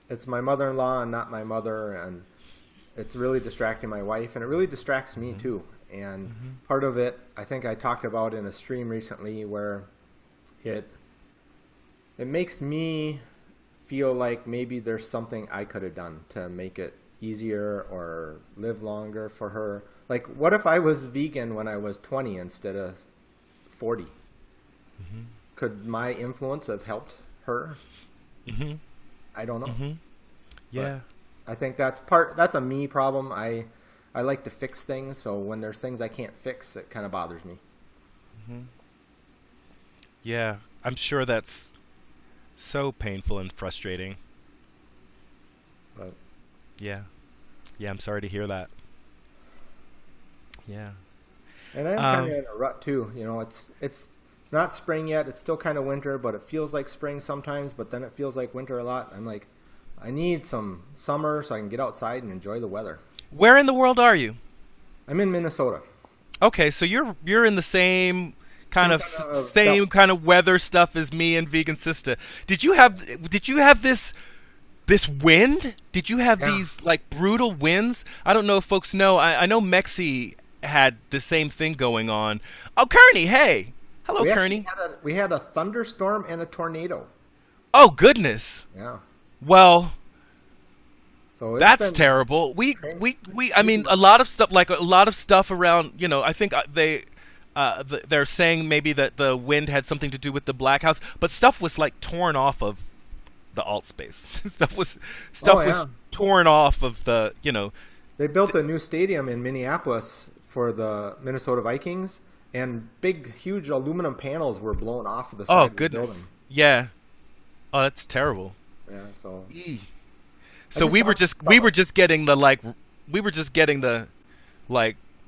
it's my mother-in-law and not my mother, and it's really distracting my wife, and it really distracts me too. And part of it, I think I talked about in a stream recently, where it makes me feel like maybe there's something I could have done to make it easier or live longer for her. Like, what if I was vegan when I was 20 instead of 40? Mm-hmm. Could my influence have helped her? Mm-hmm. I don't know. Mm-hmm. Yeah. But I think that's a me problem. I like to fix things, so when there's things I can't fix, it kind of bothers me. Mm-hmm. Yeah, I'm sure that's so painful and frustrating. But Yeah. Yeah, I'm sorry to hear that. Yeah. and I'm kind of in a rut too. You know, it's not spring yet. It's still kind of winter, but it feels like spring sometimes. But then it feels like winter a lot. I'm like, I need some summer so I can get outside and enjoy the weather. Where in the world are you? I'm in Minnesota. Okay, so you're in the same kind of Same kind of weather stuff as me and Vegan Sister. Did you have this wind? Did you have these like brutal winds? I don't know if folks know. I know Mexi had the same thing going on. Oh, Kearney, hey. Hello, Kearney. We had a thunderstorm and a tornado. Oh, goodness. Yeah. Well, So that's terrible. I mean, a lot of stuff around, you know, I think they're saying maybe that the wind had something to do with the Black House, but stuff was like torn off of the alt space. stuff was torn off of the, you know. They built a new stadium in Minneapolis for the Minnesota Vikings, and big, huge aluminum panels were blown off of the side of the building. Yeah. Oh, that's terrible. Yeah, so. So we were just getting the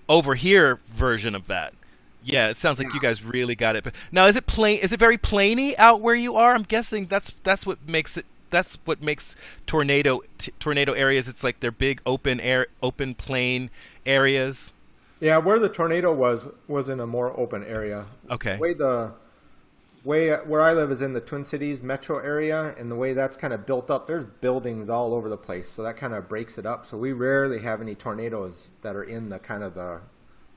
over here version of that. Yeah, it sounds like you guys really got it. But now, is it very plainy out where you are? I'm guessing that's what makes tornado areas. It's like they're big open plain areas. Yeah, where the tornado was in a more open area. Okay. Where I live is in the Twin Cities metro area, and the way that's kind of built up, there's buildings all over the place, so that kind of breaks it up. So we rarely have any tornadoes that are in the kind of the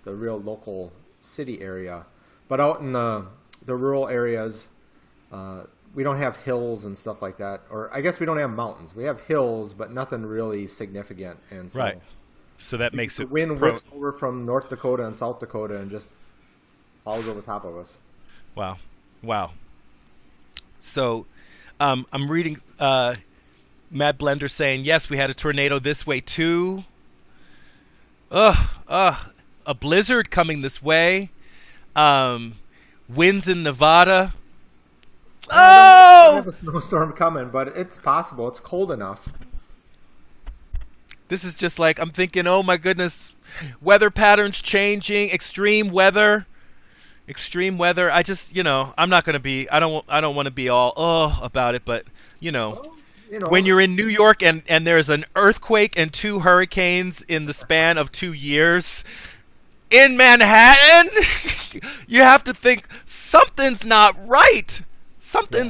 real local city area. But out in the rural areas, we don't have hills and stuff like that. Or I guess we don't have mountains. We have hills, but nothing really significant. And so right. So that makes it... The wind whips over from North Dakota and South Dakota and just falls over top of us. Wow. So I'm reading Mad Blender saying, yes, we had a tornado this way too. A blizzard coming this way. Winds in Nevada. I don't have a snowstorm coming, but it's possible. It's cold enough. This is just like, I'm thinking, oh my goodness, weather patterns changing, extreme weather. I just, you know, I'm not going to be, I don't want to be all about it, but you know, when you're in New York and there's an earthquake and 2 hurricanes in the span of 2 years in Manhattan, you have to think something's not right.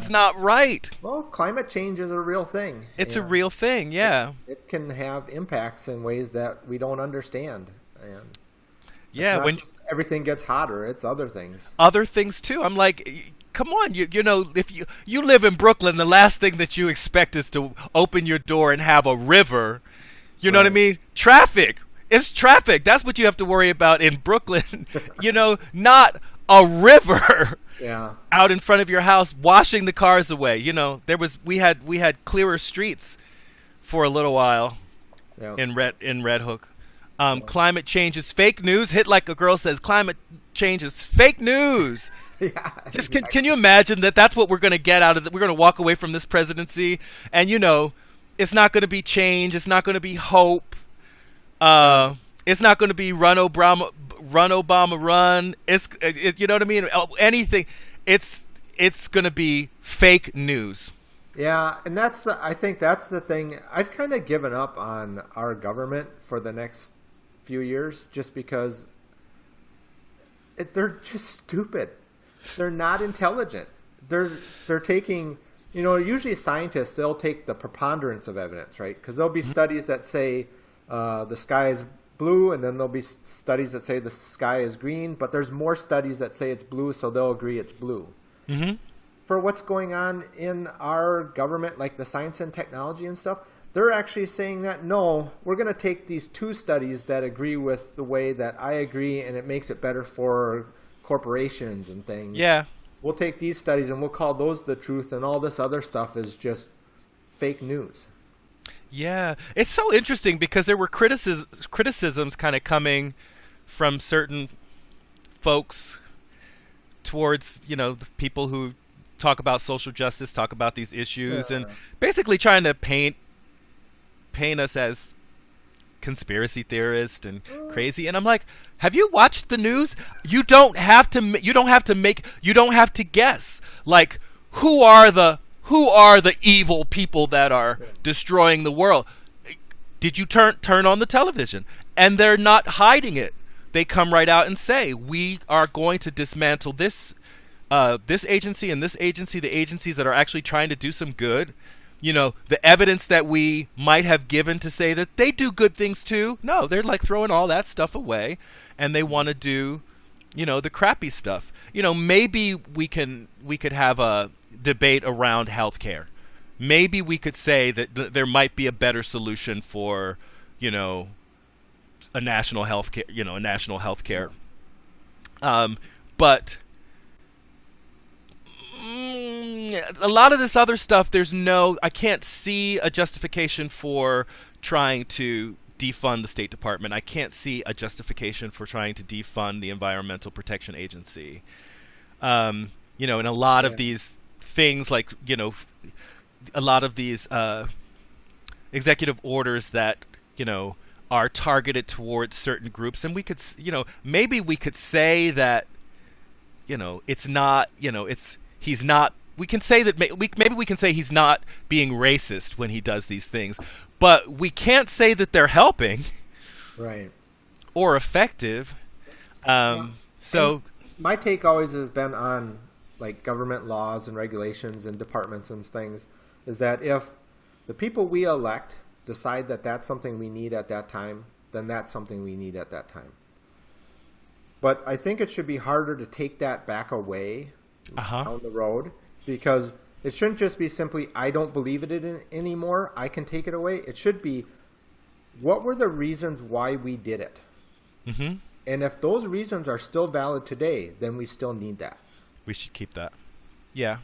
Not right. Well, climate change is a real thing. It's a real thing, yeah. It can have impacts in ways that we don't understand. And yeah, when everything gets hotter, it's other things. Other things too. I'm like, come on, you know, if you live in Brooklyn, the last thing that you expect is to open your door and have a river. You know what I Right. mean? Traffic. It's traffic. That's what you have to worry about in Brooklyn. You know, not a river Yeah. out in front of your house washing the cars away. You know, we had clearer streets for a little while Yeah. in Red Hook. Climate change is fake news. Hit like a girl says, climate change is fake news. Yeah. Just can you imagine that that's what we're going to get out of it? We're going to walk away from this presidency, and you know, it's not going to be change. It's not going to be hope. It's not going to be run Obama, run. It's you know what I mean? Anything. It's going to be fake news. Yeah, and I think that's the thing. I've kind of given up on our government for the next few years just because they're just stupid. They're not intelligent. They're taking, you know, usually scientists, they'll take the preponderance of evidence, right? Because there'll be studies that say the sky is blue, and then there'll be studies that say the sky is green, but there's more studies that say it's blue, so they'll agree it's blue. Mm-hmm. For what's going on in our government, like the science and technology and stuff, they're actually saying that, no, we're going to take these two studies that agree with the way that I agree, and it makes it better for corporations and things. Yeah. We'll take these studies and we'll call those the truth, and all this other stuff is just fake news. Yeah, it's so interesting because there were criticisms kind of coming from certain folks towards, you know, the people who talk about social justice, talk about these issues, Yeah. and basically trying to paint us as conspiracy theorists and crazy. And I'm like, have you watched the news? You don't have to guess. Like, who are the evil people that are destroying the world? Did you turn on the television? And they're not hiding it. They come right out and say, we are going to dismantle this agency and this agency, the agencies that are actually trying to do some good. You know, the evidence that we might have given to say that they do good things too. No, they're like throwing all that stuff away, and they want to do, you know, the crappy stuff. You know, maybe we could have a debate around healthcare. Maybe we could say that there might be a better solution for, you know, a national healthcare. But a lot of this other stuff, I can't see a justification for trying to defund the State Department. I can't see a justification for trying to defund the Environmental Protection Agency. You know, and a lot of these things, like, you know, a lot of these executive orders that, you know, are targeted towards certain groups, and we could, you know, maybe we could say that, you know, it's not, you know, he's not. We can say that maybe we can say he's not being racist when he does these things, but we can't say that they're helping, Right. or effective. So And my take always has been on like government laws and regulations and departments and things, is that if the people we elect decide that that's something we need at that time, then that's something we need at that time. But I think it should be harder to take that back away down the road, because it shouldn't just be simply, I don't believe it anymore, I can take it away. It should be, what were the reasons why we did it? Mm-hmm. And if those reasons are still valid today, then we still need that. We should keep that. Yeah.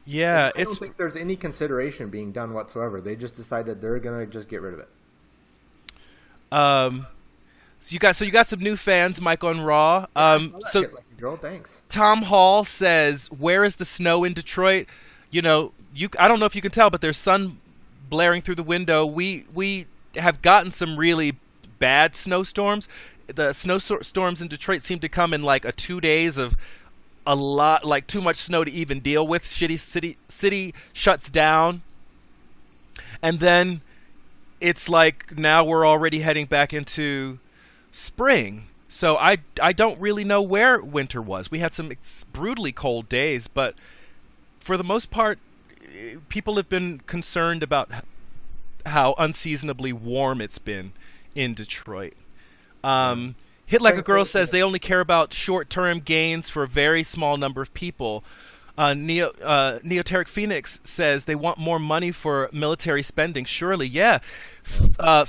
Yeah, I don't think there's any consideration being done whatsoever. They just decided they're gonna just get rid of it. So you got some new fans, Mike on Raw. So Girl, thanks. Tom Hall says, "Where is the snow in Detroit?" You know, I don't know if you can tell, but there's sun blaring through the window. We have gotten some really bad snowstorms. The snowstorms in Detroit seem to come in like 2 days of a lot, like too much snow to even deal with. City shuts down, and then it's like now we're already heading back into spring. So I don't really know where winter was. We had some brutally cold days, but for the most part, people have been concerned about how unseasonably warm it's been in Detroit. Hit Like a Thank Girl you. says they only care about short-term gains for a very small number of people. Neoteric Phoenix says they want more money for military spending. Surely, yeah. About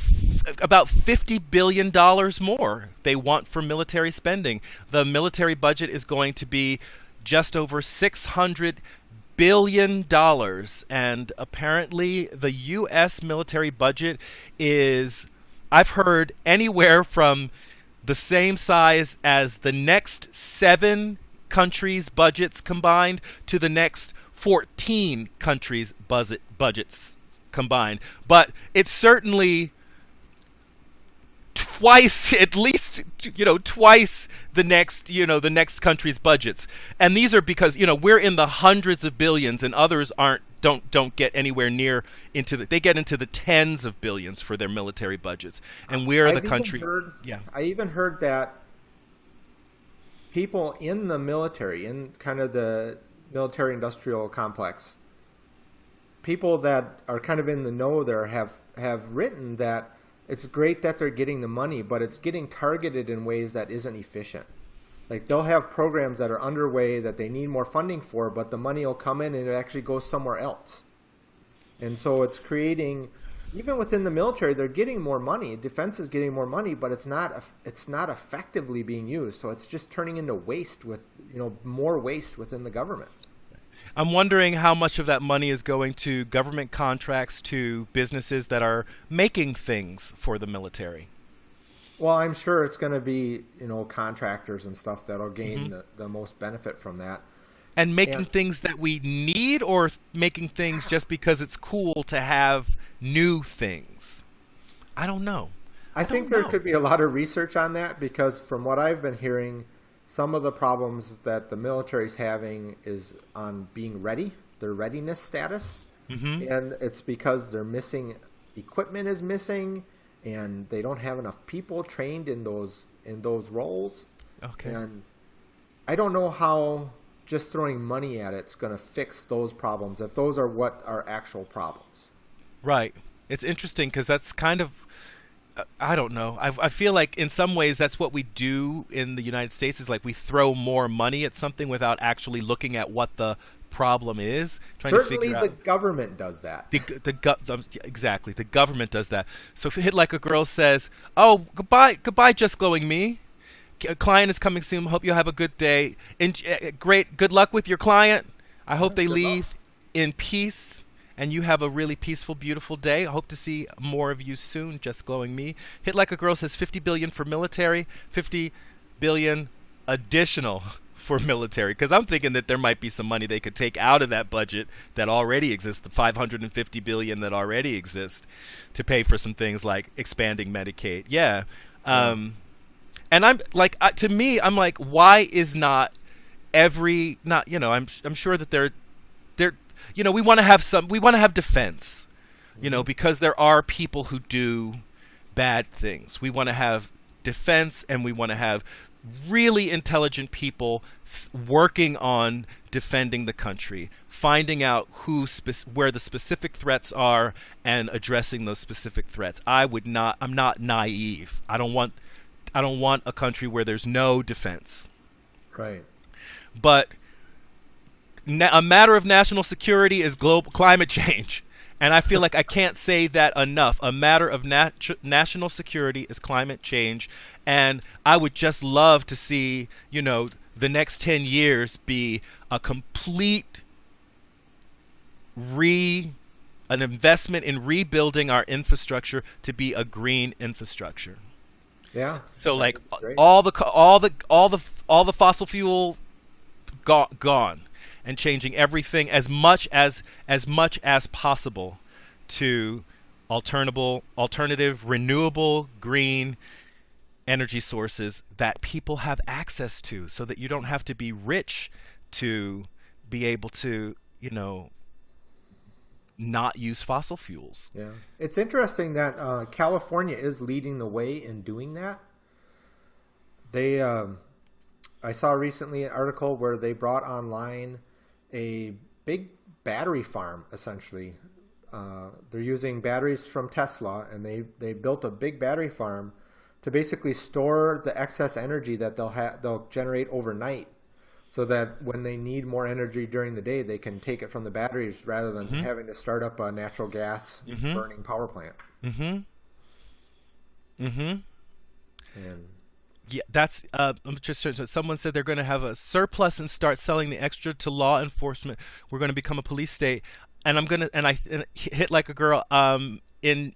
$50 billion more they want for military spending. The military budget is going to be just over $600 billion. And apparently, the U.S. military budget is, I've heard, anywhere from the same size as the next 7 countries' budgets combined to the next 14 countries' budgets combined. But it's certainly twice, at least, twice the next country's budgets. And these are because, we're in the hundreds of billions and others don't get anywhere near they get into the tens of billions for their military budgets. And we're the country. Yeah. I even heard that people in the military, in kind of the military industrial complex, people that are kind of in the know there have written that it's great that they're getting the money, but it's getting targeted in ways that isn't efficient. Like they'll have programs that are underway that they need more funding for, but the money will come in and it actually goes somewhere else. And so it's creating, even within the military, they're getting more money. Defense is getting more money, but it's not effectively being used. So it's just turning into waste more waste within the government. I'm wondering how much of that money is going to government contracts, to businesses that are making things for the military. Well, I'm sure it's going to be, contractors and stuff that'll gain the most benefit from that. And making things that we need, or making things just because it's cool to have new things? I don't know. I think there could be a lot of research on that, because from what I've been hearing, some of the problems that the military's having is on being ready, their readiness status. And it's because they're missing, equipment is missing, and they don't have enough people trained in those roles. Okay. And I don't know how just throwing money at it's going to fix those problems, if those are what are actual problems. Right. It's interesting because that's kind of, I don't know. I feel like in some ways that's what we do in the United States, is like we throw more money at something without actually looking at what the problem is. Certainly the government does that. Exactly. The government does that. So if Hit Like a Girl says, "Oh, goodbye, just glowing me. A client is coming soon. Hope you'll have a good day. And great, good luck with your client. I hope they leave in peace, and you have a really peaceful, beautiful day. I hope to see more of you soon. Just glowing me." Hit Like a Girl says $50 billion for military, $50 billion additional for military, because I'm thinking that there might be some money they could take out of that budget that already exists, the $550 billion that already exists, to pay for some things like expanding Medicaid. Yeah. And I'm like, to me, I'm like, why is not every, not, I'm sure that they're we want to have defense, because there are people who do bad things. We want to have defense, and we want to have really intelligent people working on defending the country, finding out where the specific threats are and addressing those specific threats. I'm not naive. I don't want a country where there's no defense. Right. But a matter of national security is global climate change. And I feel like I can't say that enough. A matter of national security is climate change. And I would just love to see, the next 10 years be a complete an investment in rebuilding our infrastructure to be a green infrastructure. Yeah. So like all the fossil fuel gone, and changing everything as much as possible to alternative, renewable, green energy sources that people have access to, so that you don't have to be rich to be able to, not use fossil fuels. Yeah. It's interesting that California is leading the way in doing that. I saw recently an article where they brought online a big battery farm, essentially. They're using batteries from Tesla, and they built a big battery farm to basically store the excess energy that they'll generate overnight, so that when they need more energy during the day, they can take it from the batteries rather than having to start up a natural gas burning power plant. And yeah, that's just someone said they're going to have a surplus and start selling the extra to law enforcement. We're going to become a police state, and I hit like a girl. In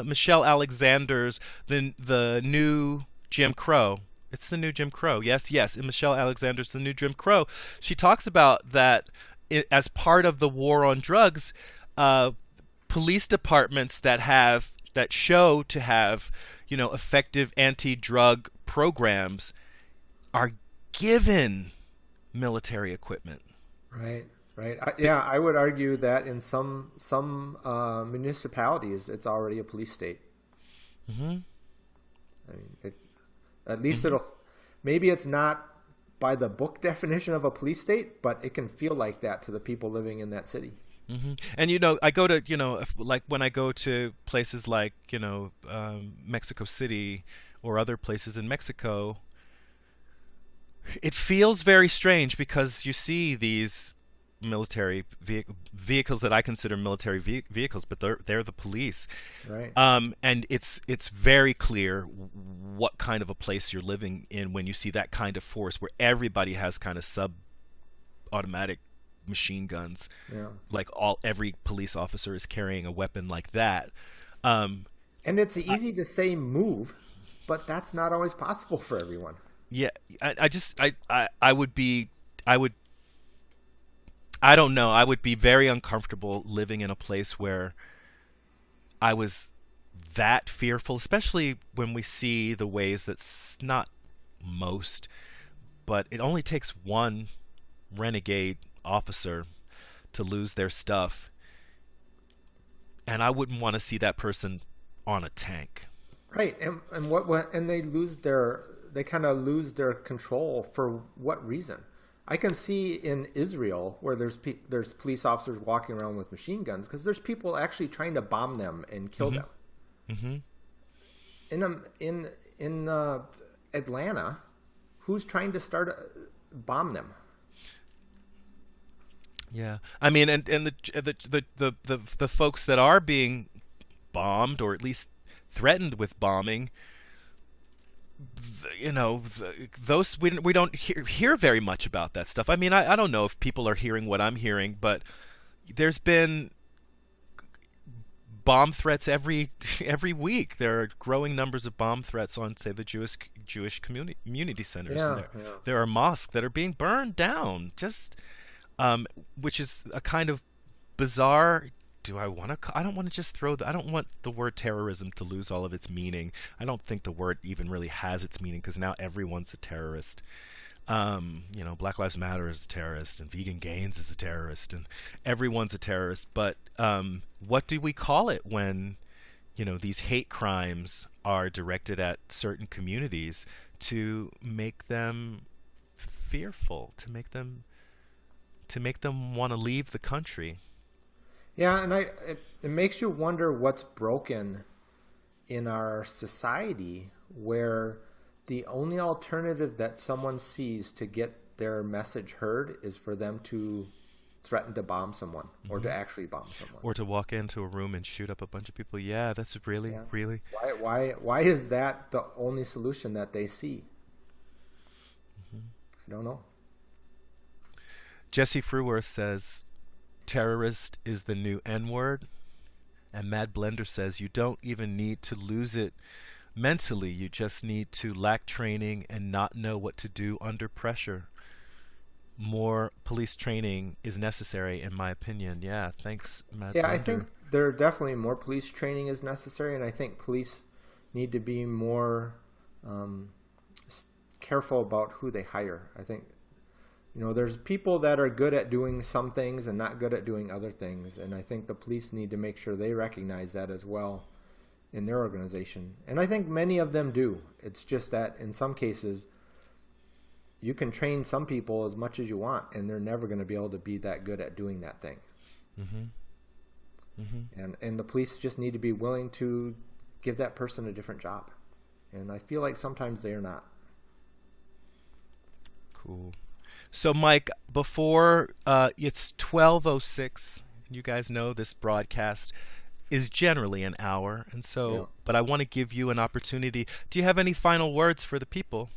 Michelle Alexander's the new Jim Crow. It's the new Jim Crow. Yes. In Michelle Alexander's The New Jim Crow, she talks about that as part of the war on drugs. Police departments that show to have, effective anti-drug programs are given military equipment. Right. I would argue that in some municipalities, it's already a police state. I mean, at least maybe it's not by the book definition of a police state, but it can feel like that to the people living in that city. And I go to like when I go to places like Mexico City or other places in Mexico, it feels very strange because you see these military vehicles that I consider military vehicles, but they're the police, right? And it's very clear what kind of a place you're living in when you see that kind of force, where everybody has kind of sub-automatic machine guns. Yeah. Like every police officer is carrying a weapon like that. And it's easy to say move, but that's not always possible for everyone. Yeah, I don't know. I would be very uncomfortable living in a place where I was that fearful, especially when we see the ways that's not most, but it only takes one renegade officer to lose their stuff, and I wouldn't want to see that person on a tank. Right, and they kind of lose their control for what reason? I can see in Israel where there's police officers walking around with machine guns because there's people actually trying to bomb them and kill them. In Atlanta, who's trying to bomb them? Yeah, I mean, and the folks that are being bombed or at least threatened with bombing, those we don't hear very much about that stuff. I mean, I don't know if people are hearing what I'm hearing, but there's been bomb threats every week. There are growing numbers of bomb threats on, say, the Jewish community centers. Yeah, there are mosques that are being burned down, which is a kind of bizarre. I don't want to just I don't want the word terrorism to lose all of its meaning. I don't think the word even really has its meaning because now everyone's a terrorist. Black Lives Matter is a terrorist, and Vegan Gains is a terrorist, and everyone's a terrorist. But what do we call it when, these hate crimes are directed at certain communities to make them fearful, to make them want to leave the country? Yeah, and it makes you wonder what's broken in our society where the only alternative that someone sees to get their message heard is for them to threaten to bomb someone or to actually bomb someone. Or to walk into a room and shoot up a bunch of people. Yeah, that's really. Why is that the only solution that they see? I don't know. Jesse Fruworth says, terrorist is the new N-word. And Mad Blender says, you don't even need to lose it mentally. You just need to lack training and not know what to do under pressure. More police training is necessary, in my opinion. Yeah, thanks, Mad Blender. I think there are definitely more police training is necessary, and I think police need to be more careful about who they hire. I think there's people that are good at doing some things and not good at doing other things. And I think the police need to make sure they recognize that as well in their organization. And I think many of them do. It's just that in some cases, you can train some people as much as you want, and they're never going to be able to be that good at doing that thing. And the police just need to be willing to give that person a different job. and I feel like sometimes they are not. Cool. So, Mike, before it's 12:06, you guys know this broadcast is generally an hour, and so, Yeah. but I want to give you an opportunity. Do you have any final words for the people?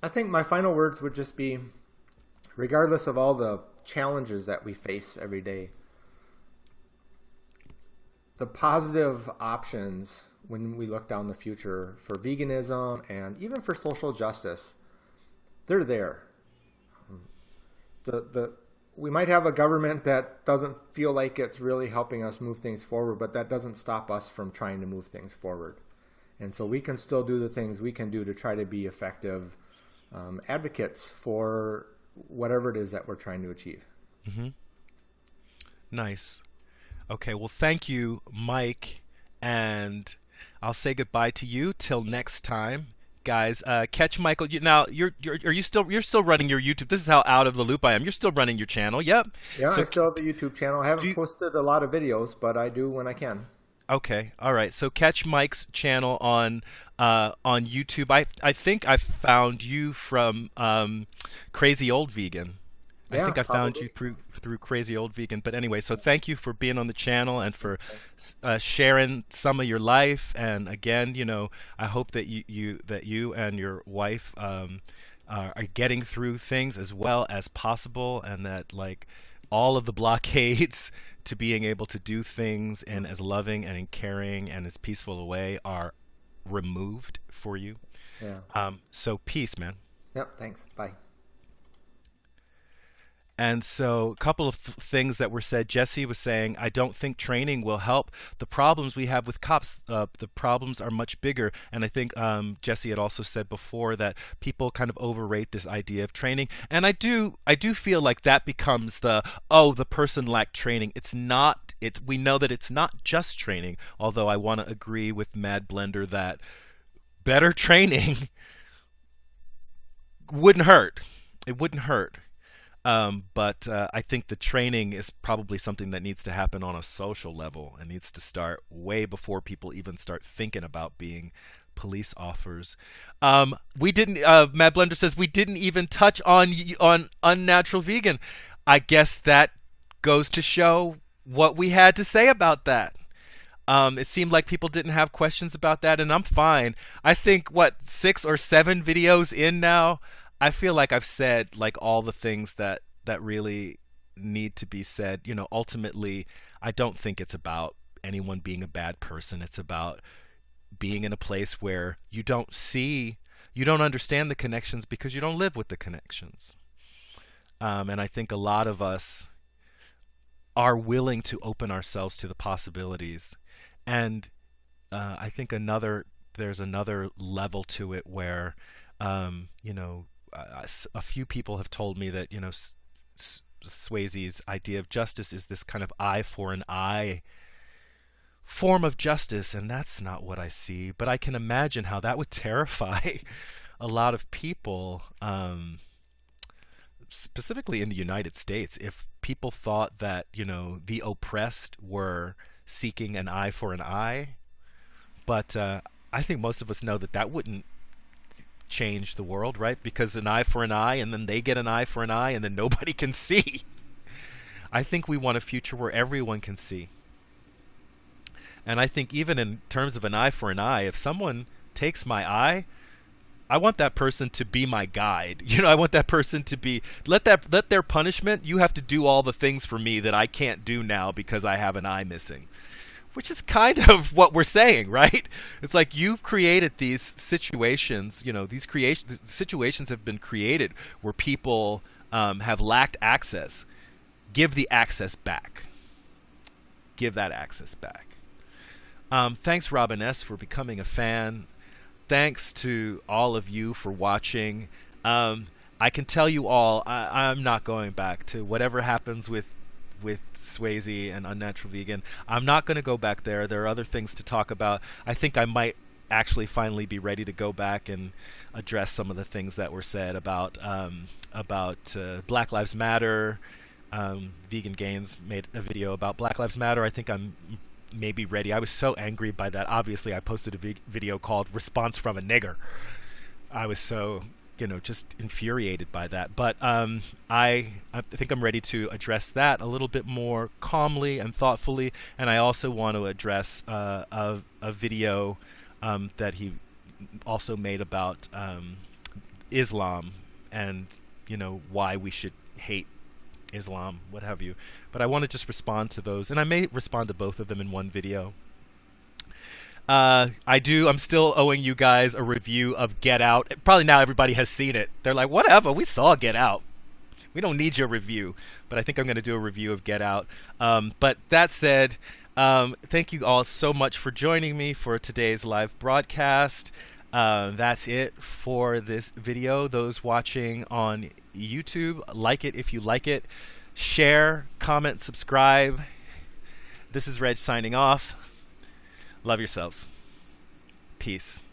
I think my final words would just be, regardless of all the challenges that we face every day, the positive options when we look down the future for veganism and even for social justice, they're there. We might have a government that doesn't feel like it's really helping us move things forward, but that doesn't stop us from trying to move things forward. And so we can still do the things we can do to try to be effective advocates for whatever it is that we're trying to achieve. Mm-hmm. Nice. Okay, well, thank you, Mike, and I'll say goodbye to you till next time, guys. Catch Michael. Now, you're still running your YouTube. This is how out of the loop I am. You're still running your channel. Yep. Yeah, So I still have a YouTube channel. I haven't posted a lot of videos, but I do when I can. okay, all right. So catch Mike's channel on YouTube. I think I found you from Crazy Old Vegan. I Yeah, think I found probably. you through Crazy Old Vegan. But anyway, so thank you for being on the channel and for sharing some of your life. And again, I hope that you and your wife are getting through things as well as possible, and that like all of the blockades to being able to do things in as loving and in caring and as peaceful a way are removed for you. Yeah. So peace, man. Yep. Thanks. Bye. And so a couple of things that were said. Jesse was saying, I don't think training will help the problems we have with cops. The problems are much bigger. And I think Jesse had also said before that people kind of overrate this idea of training. And I do feel like that becomes the person lacked training. It's not. We know that it's not just training, although I want to agree with Mad Blender that better training wouldn't hurt. It wouldn't hurt. But I think the training is probably something that needs to happen on a social level and needs to start way before people even start thinking about being police officers. We didn't. Matt Blender says we didn't even touch on Unnatural Vegan. I guess that goes to show what we had to say about that. It seemed like people didn't have questions about that, and I'm fine. I think 6 or 7 videos in now, I feel like I've said like all the things that really need to be said. Ultimately, I don't think it's about anyone being a bad person. It's about being in a place where you don't understand the connections because you don't live with the connections. And I think a lot of us are willing to open ourselves to the possibilities. And I think there's another level to it where, a few people have told me that Swayze's idea of justice is this kind of eye for an eye form of justice, and that's not what I see. But I can imagine how that would terrify a lot of people, specifically in the United States, if people thought that the oppressed were seeking an eye for an eye. But I think most of us know that wouldn't change the world, right? Because an eye for an eye, and then they get an eye for an eye, and then nobody can see. I think we want a future where everyone can see. And I think even in terms of an eye for an eye, if someone takes my eye, I want that person to be my guide. I want that person to be let their punishment. You have to do all the things for me that I can't do now because I have an eye missing. Which is kind of what we're saying, right? It's like you've created these situations. Situations have been created where people have lacked access. Give the access back. Give that access back. Thanks, Robin S., for becoming a fan. Thanks to all of you for watching. I can tell you all, I'm not going back to whatever happens with Swayze and Unnatural Vegan. I'm not going to go back there. There are other things to talk about. I think I might actually finally be ready to go back and address some of the things that were said about Black Lives Matter. Vegan Gains made a video about Black Lives Matter. I think I'm maybe ready. I was so angry by that. Obviously, I posted a video called "Response from a Nigger." I was so, just infuriated by that. But I think I'm ready to address that a little bit more calmly and thoughtfully. And I also want to address a video that he also made about Islam and why we should hate Islam, what have you. But I want to just respond to those, and I may respond to both of them in one video. I'm still owing you guys a review of Get Out. Probably now everybody has seen it. They're like, whatever, we saw Get Out. We don't need your review. But I think I'm going to do a review of Get Out. But that said, thank you all so much for joining me for today's live broadcast. That's it for this video. Those watching on YouTube, like it if you like it. Share, comment, subscribe. This is Reg signing off. Love yourselves. Peace.